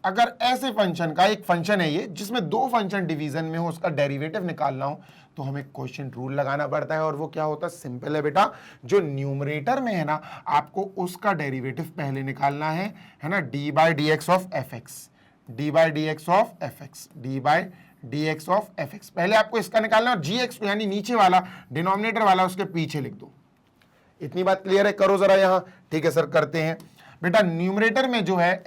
अगर ऐसे फंक्शन का, एक फंक्शन है ये जिसमें दो फंक्शन डिवीजन में हो, उसका डेरिवेटिव निकालना हो तो हमें क्वेश्चन रूल लगाना पड़ता है। और वो क्या होता है, सिंपल है बेटा, जो न्यूमरेटर में है ना, आपको उसका डेरिवेटिव पहले निकालना है ना, d/dx of fx, d/dx of fx, d/dx dx of fx। पहले आपको इसका निकालना और gx को यानी नीचे वाला डिनोमिनेटर वाला उसके पीछे लिख दो। इतनी बात क्लियर है? करो जरा यहां। ठीक है सर, करते हैं। बेटा न्यूमरेटर में जो है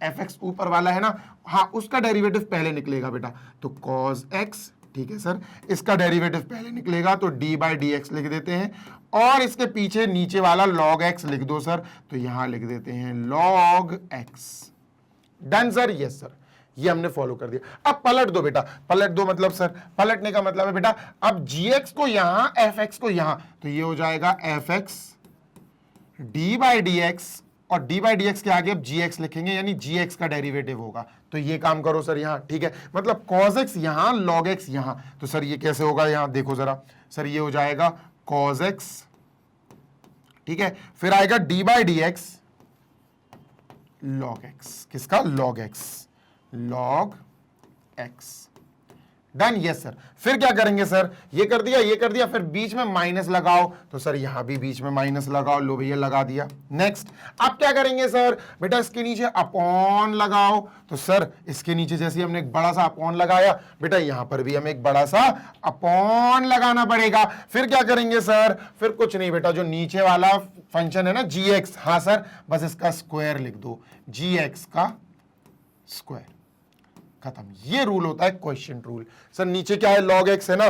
fx ऊपर वाला है ना, हाँ उसका डेरिवेटिव पहले निकलेगा बेटा, तो cos x। ठीक है सर, इसका डेरिवेटिव पहले निकलेगा तो d बाई डी एक्स लिख देते हैं, और इसके पीछे नीचे वाला log x लिख दो सर, तो यहां लिख देते हैं log x। Done sir? Yes sir, ये हमने फॉलो कर दिया। अब पलट दो बेटा, पलट दो मतलब सर, पलटने का मतलब है बेटा अब gx को यहां fx को यहां, तो ये हो जाएगा fx d by d x, और d बाई डी एक्स के आगे अब gx लिखेंगे, यानी gx का डेरिवेटिव होगा। तो ये काम करो सर यहां। ठीक है, मतलब cos x यहां log x यहां, तो सर ये कैसे होगा? यहां देखो जरा सर, ये हो जाएगा cos x। ठीक है, फिर आएगा d by d x log x। किसका? log x, log x। Done? Yes sir. फिर क्या करेंगे सर? ये कर दिया, ये कर दिया, फिर बीच में माइनस लगाओ, तो सर यहां भी बीच में माइनस लगाओ। लो भैया लगा दिया। नेक्स्ट अब क्या करेंगे सर? बेटा इसके नीचे अपॉन लगाओ, तो सर इसके नीचे जैसे हमने एक बड़ा सा अपॉन लगाया, बेटा यहां पर भी हमें एक बड़ा सा अपॉन लगाना पड़ेगा। फिर क्या करेंगे सर? फिर कुछ नहीं बेटा, जो नीचे वाला फंक्शन है ना gx, हाँ सर, बस इसका स्क्वायर लिख दो, gx का स्क्वायर। खत्म। ये रूल होता है क्वेश्चन रूल। सर नीचे क्या है? log x है ना,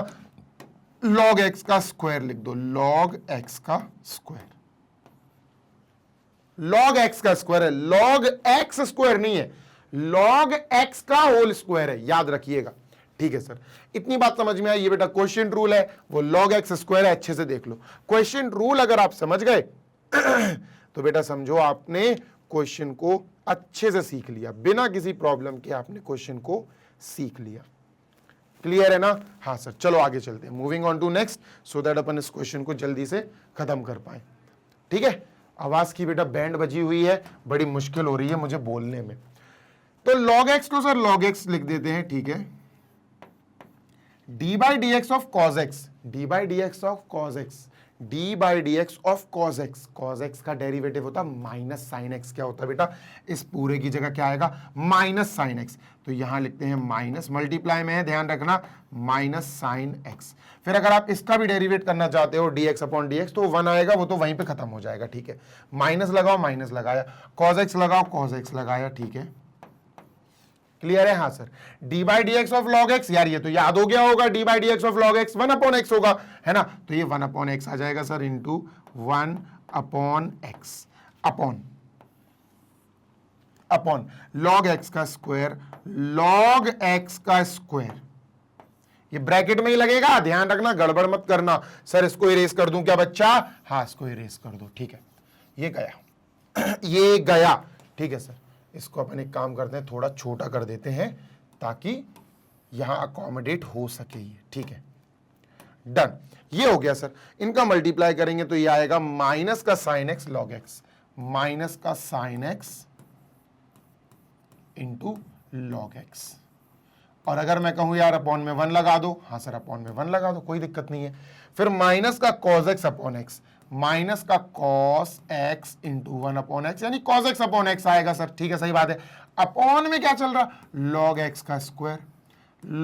log x का स्क्वायर लिख दो, log x का स्क्वायर। log x का स्क्वायर है, log x स्क्वायर नहीं है, log x का होल स्क्वायर है, याद रखिएगा। ठीक है सर, इतनी बात समझ में आई? ये बेटा क्वेश्चन रूल है, वो log x स्क्वायर है, अच्छे से देख लो। क्वेश्चन रूल अगर आप समझ गए तो बेटा समझो आपने क्वेश्चन को अच्छे से सीख लिया, बिना किसी प्रॉब्लम के आपने क्वेश्चन को सीख लिया। क्लियर है ना? हाँ सर, चलो आगे चलते हैं, moving on to next, so that अपन इस क्वेश्चन को जल्दी से खत्म कर पाए। ठीक है, आवाज की बेटा बैंड बजी हुई है, बड़ी मुश्किल हो रही है मुझे बोलने में। तो log x को सर log x लिख देते हैं। ठीक है, d by d x of cos x, d by d x of cos x, d by d x of cos x। cos x का डेरिवेटिव होता है माइनस साइन x। क्या होता है बेटा? इस पूरे की जगह क्या आएगा? Minus sine x। तो यहां लिखते हैं माइनस, मल्टीप्लाई में है, ध्यान रखना, माइनस साइन x। फिर अगर आप इसका भी डेरिवेट करना चाहते हो dx अपॉन dx, तो 1 आएगा, वो तो वहीं पे खत्म हो जाएगा। ठीक है, माइनस लगाओ, माइनस लगाया, cos x लगाओ, cos x लगाया। ठीक है, क्लियर है? हाँ sir, d by d x of log x, यार ये तो याद हो गया होगा, d by d x of log x 1 upon x होगा, है ना? तो ये 1 अपॉन x आ जाएगा sir, into 1 upon x, upon upon log x का स्क्वायर, log x का स्क्वायर। ये ब्रैकेट में ही लगेगा, ध्यान रखना, गड़बड़ मत करना। सर इसको इरेज कर दूं क्या बच्चा? हाँ, इसको इरेज कर दो। ठीक है, ये गया ये गया। ठीक है सर, इसको अपन एक काम करते हैं, थोड़ा छोटा कर देते हैं ताकि यहां अकोमोडेट हो सके ये। ठीक है, डन। ये हो गया सर। इनका मल्टीप्लाई करेंगे तो ये आएगा माइनस का sine x log x, minus का sine x into log x। और अगर मैं कहूं यार अपॉन में 1 लगा दो, हाँ सर अपॉन में 1 लगा दो, कोई दिक्कत नहीं है। फिर माइनस का cos x upon x, minus का cos x into 1 upon x, यानी cos x अपॉन x आएगा सर। ठीक है, सही बात है। अपॉन में क्या चल रहा? log x का स्क्वायर।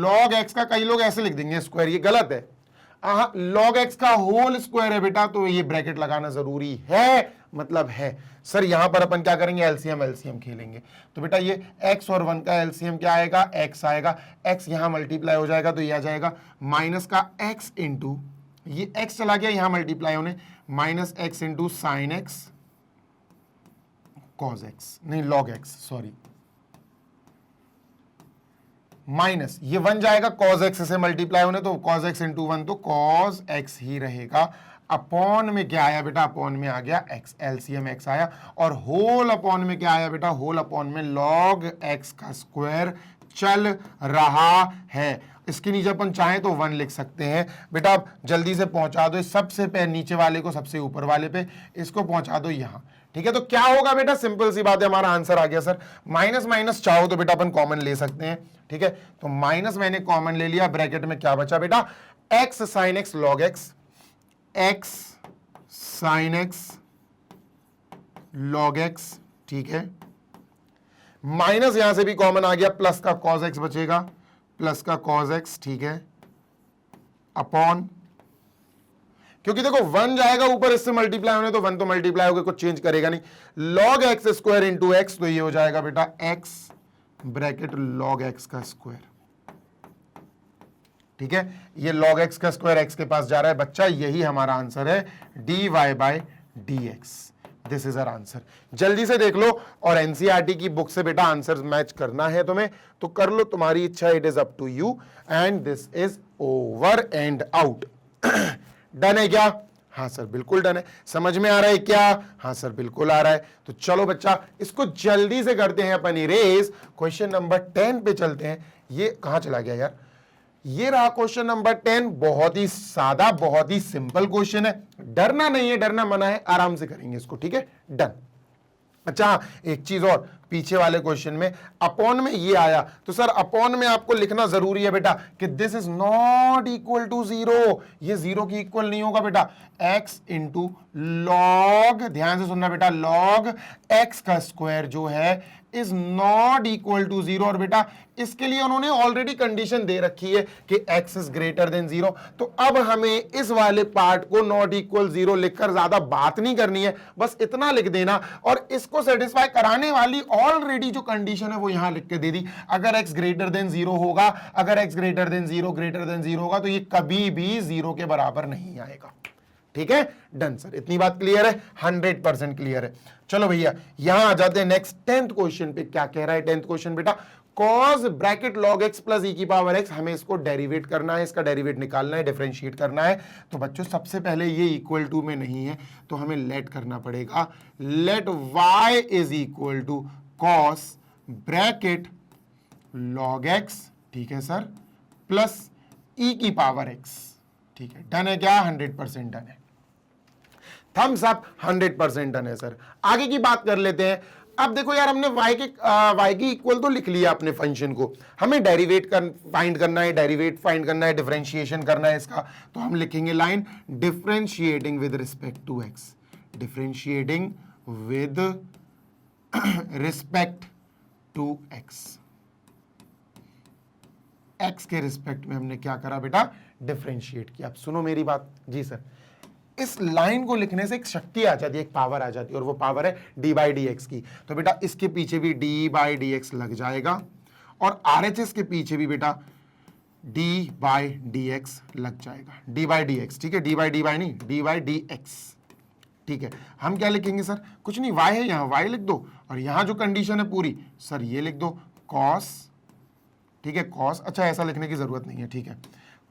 log x का कई लोग ऐसे लिख देंगे स्क्वायर, ये गलत है। log x का होल स्क्वायर है बेटा, तो ये ब्रैकेट लगाना जरूरी है, मतलब है। सर यहां पर अपन क्या करेंगे? एलसीएम एलसीएम खेलेंगे। तो बेटा ये x और 1 का एलसीएम क्या आएगा? x आएगा। x यहां मल्टीप्लाई हो जाएगा तो ये आ जाएगा माइनस का x इंटू, ये x चला गया यहां मल्टीप्लाई होने, minus x into sine x cos x, नहीं log x, सॉरी, माइनस ये 1 जाएगा cos x से मल्टीप्लाई होने, तो cos x इंटू 1 तो cos x ही रहेगा। अपॉन में क्या आया बेटा? अपॉन में आ गया x, एलसीएम x आया। और होल अपॉन में क्या आया बेटा? होल अपॉन में log x का स्क्वायर चल रहा है। इसके नीचे अपन चाहें तो 1 लिख सकते हैं बेटा। आप जल्दी से पहुंचा दो सबसे पे नीचे वाले को सबसे ऊपर वाले पे, इसको पहुंचा दो यहां। ठीक है, तो क्या होगा बेटा? सिंपल सी बात है, हमारा आंसर आ गया सर। माइनस माइनस चाहो तो बेटा अपन कॉमन ले सकते हैं। ठीक है, तो माइनस मैंने कॉमन ले लिया, ब्रैकेट में क्या बचा बेटा? x sign x log x, x sign x log x। ठीक है, माइनस यहां से भी कॉमन आ गया, प्लस का cos x बचेगा, प्लस का कॉस एक्स, ठीक है, अपॉन, क्योंकि देखो 1 जाएगा ऊपर इससे मल्टीप्लाई होने, तो 1 तो मल्टीप्लाई होगा, कुछ चेंज करेगा नहीं, log x square into x, तो ये हो जाएगा बेटा x ब्रैकेट log एक्स का स्क्वायर, ठीक है, ये log एक्स का स्क्वायर x के पास जा रहा है बच्चा, यही हमारा आंसर है dy by dx। This is our answer. जल्दी से देख लो, और एनसीईआरटी की बुक से बेटा आंसर मैच करना है तुम्हें तो कर लो, तुम्हारी इच्छा, it is up to you, and this is over and out. Done है क्या? हाँ सर बिल्कुल डन है। समझ में आ रहा है क्या? हाँ सर बिल्कुल आ रहा है। तो चलो बच्चा इसको जल्दी से करते हैं अपन इरेज, क्वेश्चन नंबर 10 पे चलते हैं। ये कहां चला गया यार? ये रहा क्वेश्चन नंबर 10। बहुत ही सादा, बहुत ही सिंपल क्वेश्चन है, डरना नहीं है, डरना मना है, आराम से करेंगे इसको, ठीक है, डन। अच्छा एक चीज और, पीछे वाले क्वेश्चन में अपॉन में ये आया, तो सर अपॉन में आपको लिखना जरूरी है बेटा कि this is not equal to 0, ये 0 की इक्वल नहीं होगा बेटा। x इंटू लॉग, ध्यान से सुनना बेटा, लॉग x का स्क्वायर जो है इज नॉट इक्वल टू 0, और बेटा इसके लिए उन्होंने ऑलरेडी कंडीशन दे रखी है कि x इज ग्रेटर देन 0। तो अब हमें इस वाले पार्ट को नॉट इक्वल 0 लिखकर ज्यादा बात नहीं करनी है, बस इतना लिख देना, और इसको सेटिस्फाई कराने वाली ऑलरेडी जो कंडीशन है वो यहां लिख के दे दी। अगर x ग्रेटर देन 0 होगा, अगर x greater than 0 greater than 0 होगा, तो ये कभी भी 0 के बराबर नहीं आएगा, ठीक है, डन सर। इतनी बात क्लियर है? 100% क्लियर है। चलो भैया यहां आ जाते हैं नेक्स्ट 10th क्वेश्चन पे। क्या कह रहा है 10th क्वेश्चन बेटा? cos bracket log x plus e की पावर x, हमें इसको डेरिवेट करना है, इसका डेरिवेट निकालना है, डिफरेंशिएट करना है। तो बच्चों सबसे पहले ये इक्वल टू में नहीं है, तो हमें लेट करना पड़ेगा, let y is equal to cos bracket log x, ठीक है सर, प्लस e की पावर x, ठीक है, डन है क्या? 100% डन है, थम्स अप, 100% डन है सर। आगे की बात कर लेते हैं। अब देखो यार, हमने y की इक्वल तो लिख लिया अपने फंक्शन को, हमें डेरिवेट फाइंड करना है, डेरिवेट फाइंड करना है, डिफरेंशिएशन करना है इसका। तो हम लिखेंगे line differentiating with respect to x, differentiating with respect to x। x के रिस्पेक्ट में हमने क्या करा बेटा? डिफरेंशिएट किया। अब सुनो मेरी बात जी सर, इस लाइन को लिखने से एक शक्ति आ जाती है, एक पावर आ जाती है, और वो पावर है डी बाई डी एक्स की। तो बेटा इसके पीछे भी डी बाई डी एक्स लग जाएगा, और आरएचएस के पीछे भी बेटा डी बाई डी एक्स लग जाएगा, डी बाई डी एक्स, ठीक है, डी बाई नहीं, डी बाई डी एक्स, ठीक है। हम क्या लिखेंगे सर? कुछ नहीं, y है यहाँ, y लिख दो, और यहाँ जो कंडीशन है पूरी सर ये लिख दो, कॉस, ठीक है, कॉस, अच्छा ऐसा लिखने की जरूरत नहीं है, ठीक है,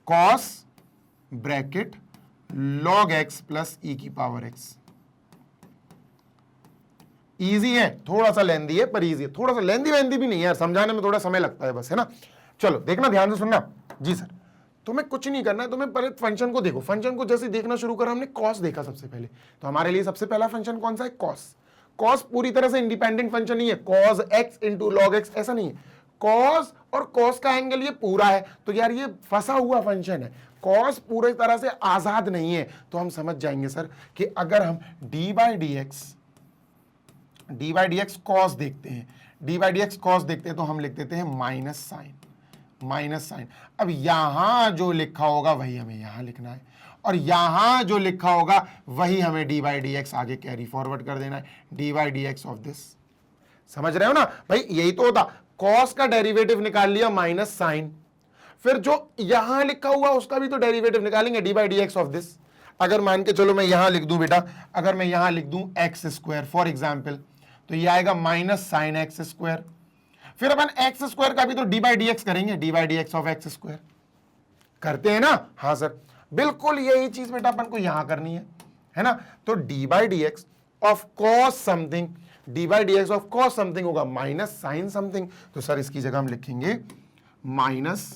cos bracket log x plus e की पावर x। इजी है, थोड़ा सा लेंदी है पर इजी है, थोड़ा सा लेंदी वेंदी भी नहीं है यार, समझाने में थोड़ा समय लगता है बस, है ना। चलो देखना ध्यान से सुनना जी सर, तुम्हें कुछ नहीं करना है, तुम्हें पहले फंक्शन को देखो। फंक्शन को जैसे देखना शुरू करा, हमने कॉस देखा सबसे पहले, तो हमारे लिए सबसे पहला फंक्शन कौन सा है? कॉस। कॉस पूरी तरह से इंडिपेंडेंट फंक्शन नहीं है, cos x into log x, ऐसा नहीं है, कॉस और कॉस का एंगल ये पूरा है, तो यार ये फंसा हुआ फंक्शन है, कॉस पूरी तरह से आजाद नहीं है। तो हम समझ जाएंगे सर कि अगर हम D by d x cos देखते हैं, D by d x cos देखते हैं, तो हम लिख देते हैं माइनस साइन, माइनस साइन। अब यहां जो लिखा होगा वही हमें यहां लिखना है, और यहां जो लिखा होगा वही हमें डी बाई डी एक्स आगे कैरी फॉरवर्ड कर देना है, d by d x of this. समझ रहे हो ना भाई? यही तो होता, कॉस का डेरिवेटिव निकाल लिया माइनस साइन, फिर जो यहां लिखा हुआ उसका भी तो डेरिवेटिव निकालेंगे, D by d x of this. अगर मान के चलो मैं यहां लिख दूं बेटा, अगर मैं यहां लिख दूं एक्स स्क्वायर फॉर एग्जाम्पल, तो ये आएगा माइनस साइन एक्स स्क्वायर। फिर अपन एक्स स्क्वायर का भी तो डी बाई डी एक्स करेंगे, D by d x of x square. करते हैं ना? हाँ सर, बिल्कुल यही चीज बेटा अपन को यहां करनी है ना। तो D by d x of cos something, D by d x of cos something होगा माइनस साइन समथिंग। तो सर इसकी जगह हम लिखेंगे माइनस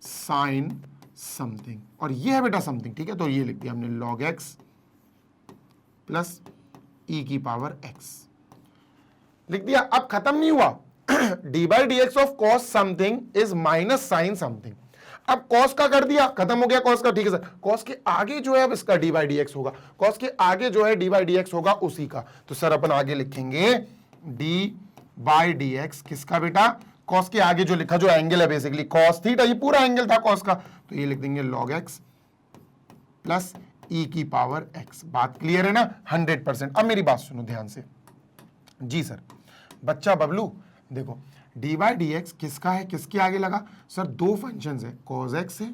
साइन समथिंग, और ये है बेटा समथिंग, ठीक है। तो ये लिख दिया हमने लॉग एक्स प्लस ई की पावर एक्स लिख दिया। अब खत्म नहीं हुआ, d by d x of cos something is minus sine something. अब कॉस का कर दिया, खत्म हो गया कॉस का, ठीक है सर। कॉस के आगे जो है अब इसका डी बाई डी एक्स होगा, कॉस के आगे जो है डी बाई डी एक्स होगा उसी का। तो सर अपन आगे लिखेंगे डी बाई डी एक्स किसका बेटा? कॉस के आगे जो लिखा जो एंगल है बेसिकली कॉस थीटा, ये पूरा एंगल था कॉस का, तो ये लिख देंगे log x प्लस e की पावर x। बात क्लियर है ना 100%। अब मेरी बात सुनो ध्यान से जी सर। बच्चा बबलू देखो dy dx किसका है, किसके आगे लगा सर, दो फंक्शंस है cos x है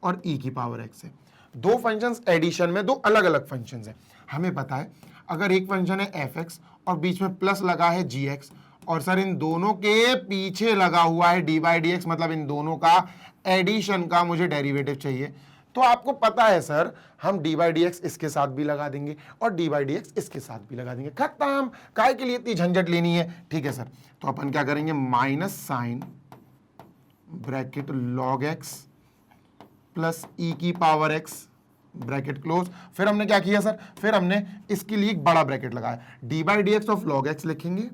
और e की पावर x है, दो फंक्शंस एडिशन में, दो अलग अलग फंक्शंस है। हमें पता है अगर एक फंक्शन है fx और बीच में प्लस लगा है gx और सर इन दोनों के पीछे लगा हुआ है dy dx, मतलब इन दोनों का एडिशन का मुझे डेरिवेटिव चाहिए, तो आपको पता है सर हम dy dx इसके साथ भी लगा देंगे और dy dx इसके साथ भी लगा देंगे, खत्म। काय के लिए इतनी झंझट लेनी है, ठीक है सर। तो अपन क्या करेंगे, minus sine bracket log x plus e की पावर x ब्रैकेट क्लोज। फिर हमने क्या किया सर, फिर हमने इसके लिए एक बड़ा ब्रैकेट लगाया, dy dx of log x लिखेंगे,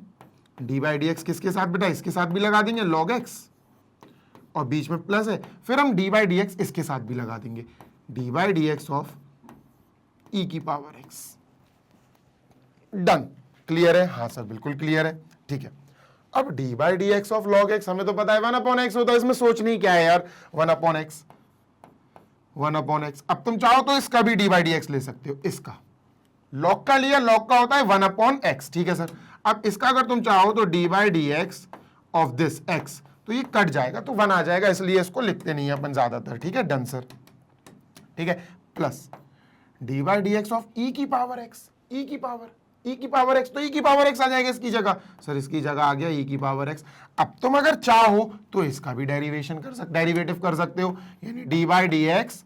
dy dx किसके साथ बेटा, इसके साथ भी लगा देंगे log x और बीच में प्लस है, फिर हम dy dx इसके साथ भी लगा देंगे, dy dx ऑफ e की पावर x। डन, क्लियर है? हाँ सर बिल्कुल क्लियर है, ठीक है। अब dy dx of log x हमें तो पता है 1/x होता है, इसमें सोचनी क्या है यार, 1/x 1/x। अब तुम चाहो तो इसका भी dy dx ले सकते हो, इसका log का लिया, log का होता है 1/x, ठीक है सर। अब इसका अगर तुम चाहो तो dy dx of this x, तो ये कट जाएगा तो 1 आ जाएगा, इसलिए इसको लिखते नहीं है अपन ज्यादातर, ठीक है। डन सर, ठीक है। Plus dy dx of e की पावर x, e की पावर x, तो e की पावर x आ जाएगा इसकी जगह, सर इसकी जगह आ गया e की पावर x। अब तुम अगर चाहो तो इसका भी डेरिवेटिव कर सकते हो, यानी dy dx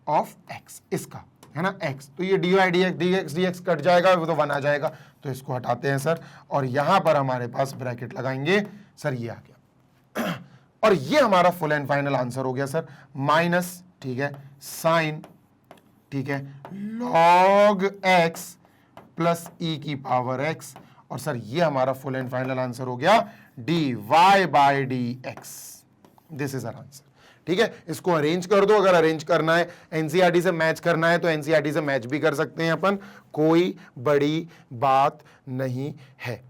ऑफ x, इसका है ना x, तो ये dy dx कट जाएगा, वो तो 1 आ जाएगा, तो इसको हटाते हैं सर और यहां पर हमारे पास ब्रैकेट लगाएंगे, सर ये आ गया और ये हमारा फुल एंड फाइनल आंसर हो गया सर, माइनस, ठीक है, साइन, ठीक है, log x प्लस e की पावर x, और सर ये हमारा फुल एंड फाइनल आंसर हो गया dy by dx। This is our answer, ठीक है। इसको अरेंज कर दो, अगर अरेंज करना है एनसीईआरटी से मैच करना है तो एनसीईआरटी से मैच भी कर सकते हैं अपन, कोई बड़ी बात नहीं है।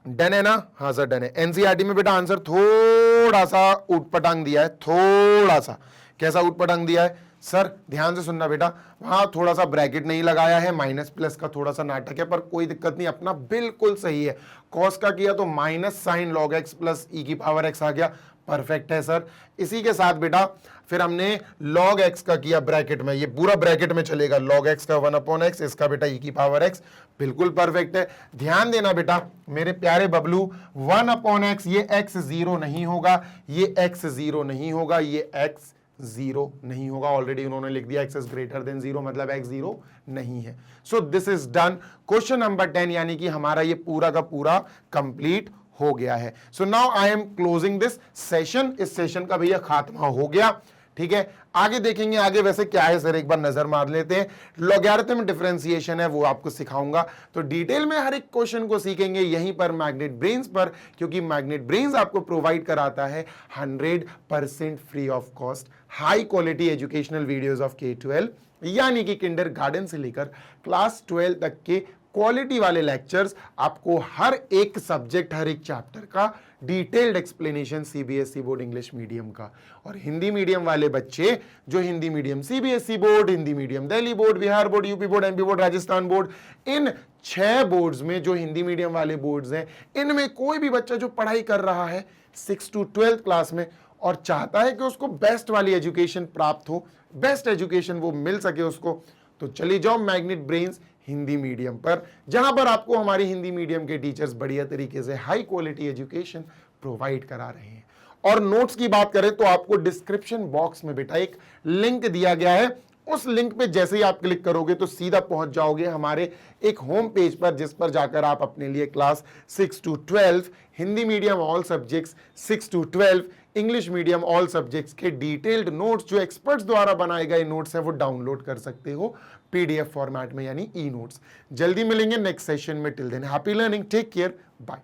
डन है ना? हाँ सर डन है। एनसीईआरटी में बेटा आंसर थोड़ा सा उटपटांग दिया है, थोड़ा सा। कैसा उटपटांग दिया है सर, ध्यान से सुनना बेटा, वहां थोड़ा सा ब्रैकेट नहीं लगाया है, माइनस प्लस का थोड़ा सा नाटक है, पर कोई दिक्कत नहीं, अपना बिल्कुल सही है। कॉस का किया तो minus sine log x plus e की पावर x आ गया, परफेक्ट है सर। इसी के साथ बेटा फिर हमने log x का किया ब्रैकेट में, ये पूरा ब्रैकेट में चलेगा, log x का 1/x, इसका बेटा e की पावर x, बिल्कुल परफेक्ट है। ध्यान देना बेटा मेरे प्यारे बबलू, 1/x, ये x 0 नहीं होगा, ये x 0 नहीं होगा, ये x 0 नहीं होगा, ऑलरेडी उन्होंने लिख दिया x इज ग्रेटर देन 0, मतलब x 0 नहीं है। So this is done. Question number 10 यानी कि हमारा ये पूरा का पूरा कंप्लीट हो गया है। So now I am closing this session, इस सेशन का भैया खात्मा हो गया, ठीक है। आगे देखेंगे, आगे वैसे क्या है सर एक बार नजर मार लेते हैं। लॉगरिथम डिफरेंशिएशन है वो आपको सिखाऊंगा, तो डिटेल में हर एक क्वेश्चन को सीखेंगे यहीं पर मैग्नेट ब्रेन्स पर, क्योंकि मैग्नेट ब्रेन्स आपको प्रोवाइड कराता है 100% free of cost high quality educational videos of K-12, यानी कि किंडरगार्टन से लेकर क्लास 12 तक के क्वालिटी वाले लेक्चर्स, आपको हर एक सब्जेक्ट, हर एक चैप्टर का detailed explanation CBSE board English medium का। और हिंदी मीडियम वाले बच्चे जो Hindi medium CBSE board, Hindi medium Delhi board, Bihar board, UP board, MP board, Rajasthan board, इन 6 बोर्ड्स में जो हिंदी मीडियम वाले बोर्ड्स हैं, इनमें कोई भी बच्चा जो पढ़ाई कर रहा है 6 to 12th क्लास में और चाहता है कि उसको बेस्ट वाली एजुकेशन प्राप्त हो, बेस्ट एजुकेशन वो मिल सके उसको, तो चली जाओ मैग्नेट ब्रेन्स हिंदी मीडियम पर, जहां पर आपको हमारी हिंदी मीडियम के टीचर्स बढ़िया तरीके से हाई क्वालिटी एजुकेशन प्रोवाइड करा रहे हैं। और नोट्स की बात करें तो आपको डिस्क्रिप्शन बॉक्स में बेटा एक लिंक दिया गया है, उस लिंक पे जैसे ही आप क्लिक करोगे तो सीधा पहुंच जाओगे हमारे एक होम पेज पर, जिस पर जाकर आप अपने लिए class 6 to 12 Hindi medium all subjects, 6 to 12 English medium all subjects के डिटेल्ड नोट्स जो एक्सपर्ट्स द्वारा बनाए गए नोट्स हैं वो डाउनलोड कर सकते हो पीडीएफ फॉर्मेट में, यानी ई नोट्स। जल्दी मिलेंगे नेक्स्ट सेशन में, till then happy learning, take care, bye.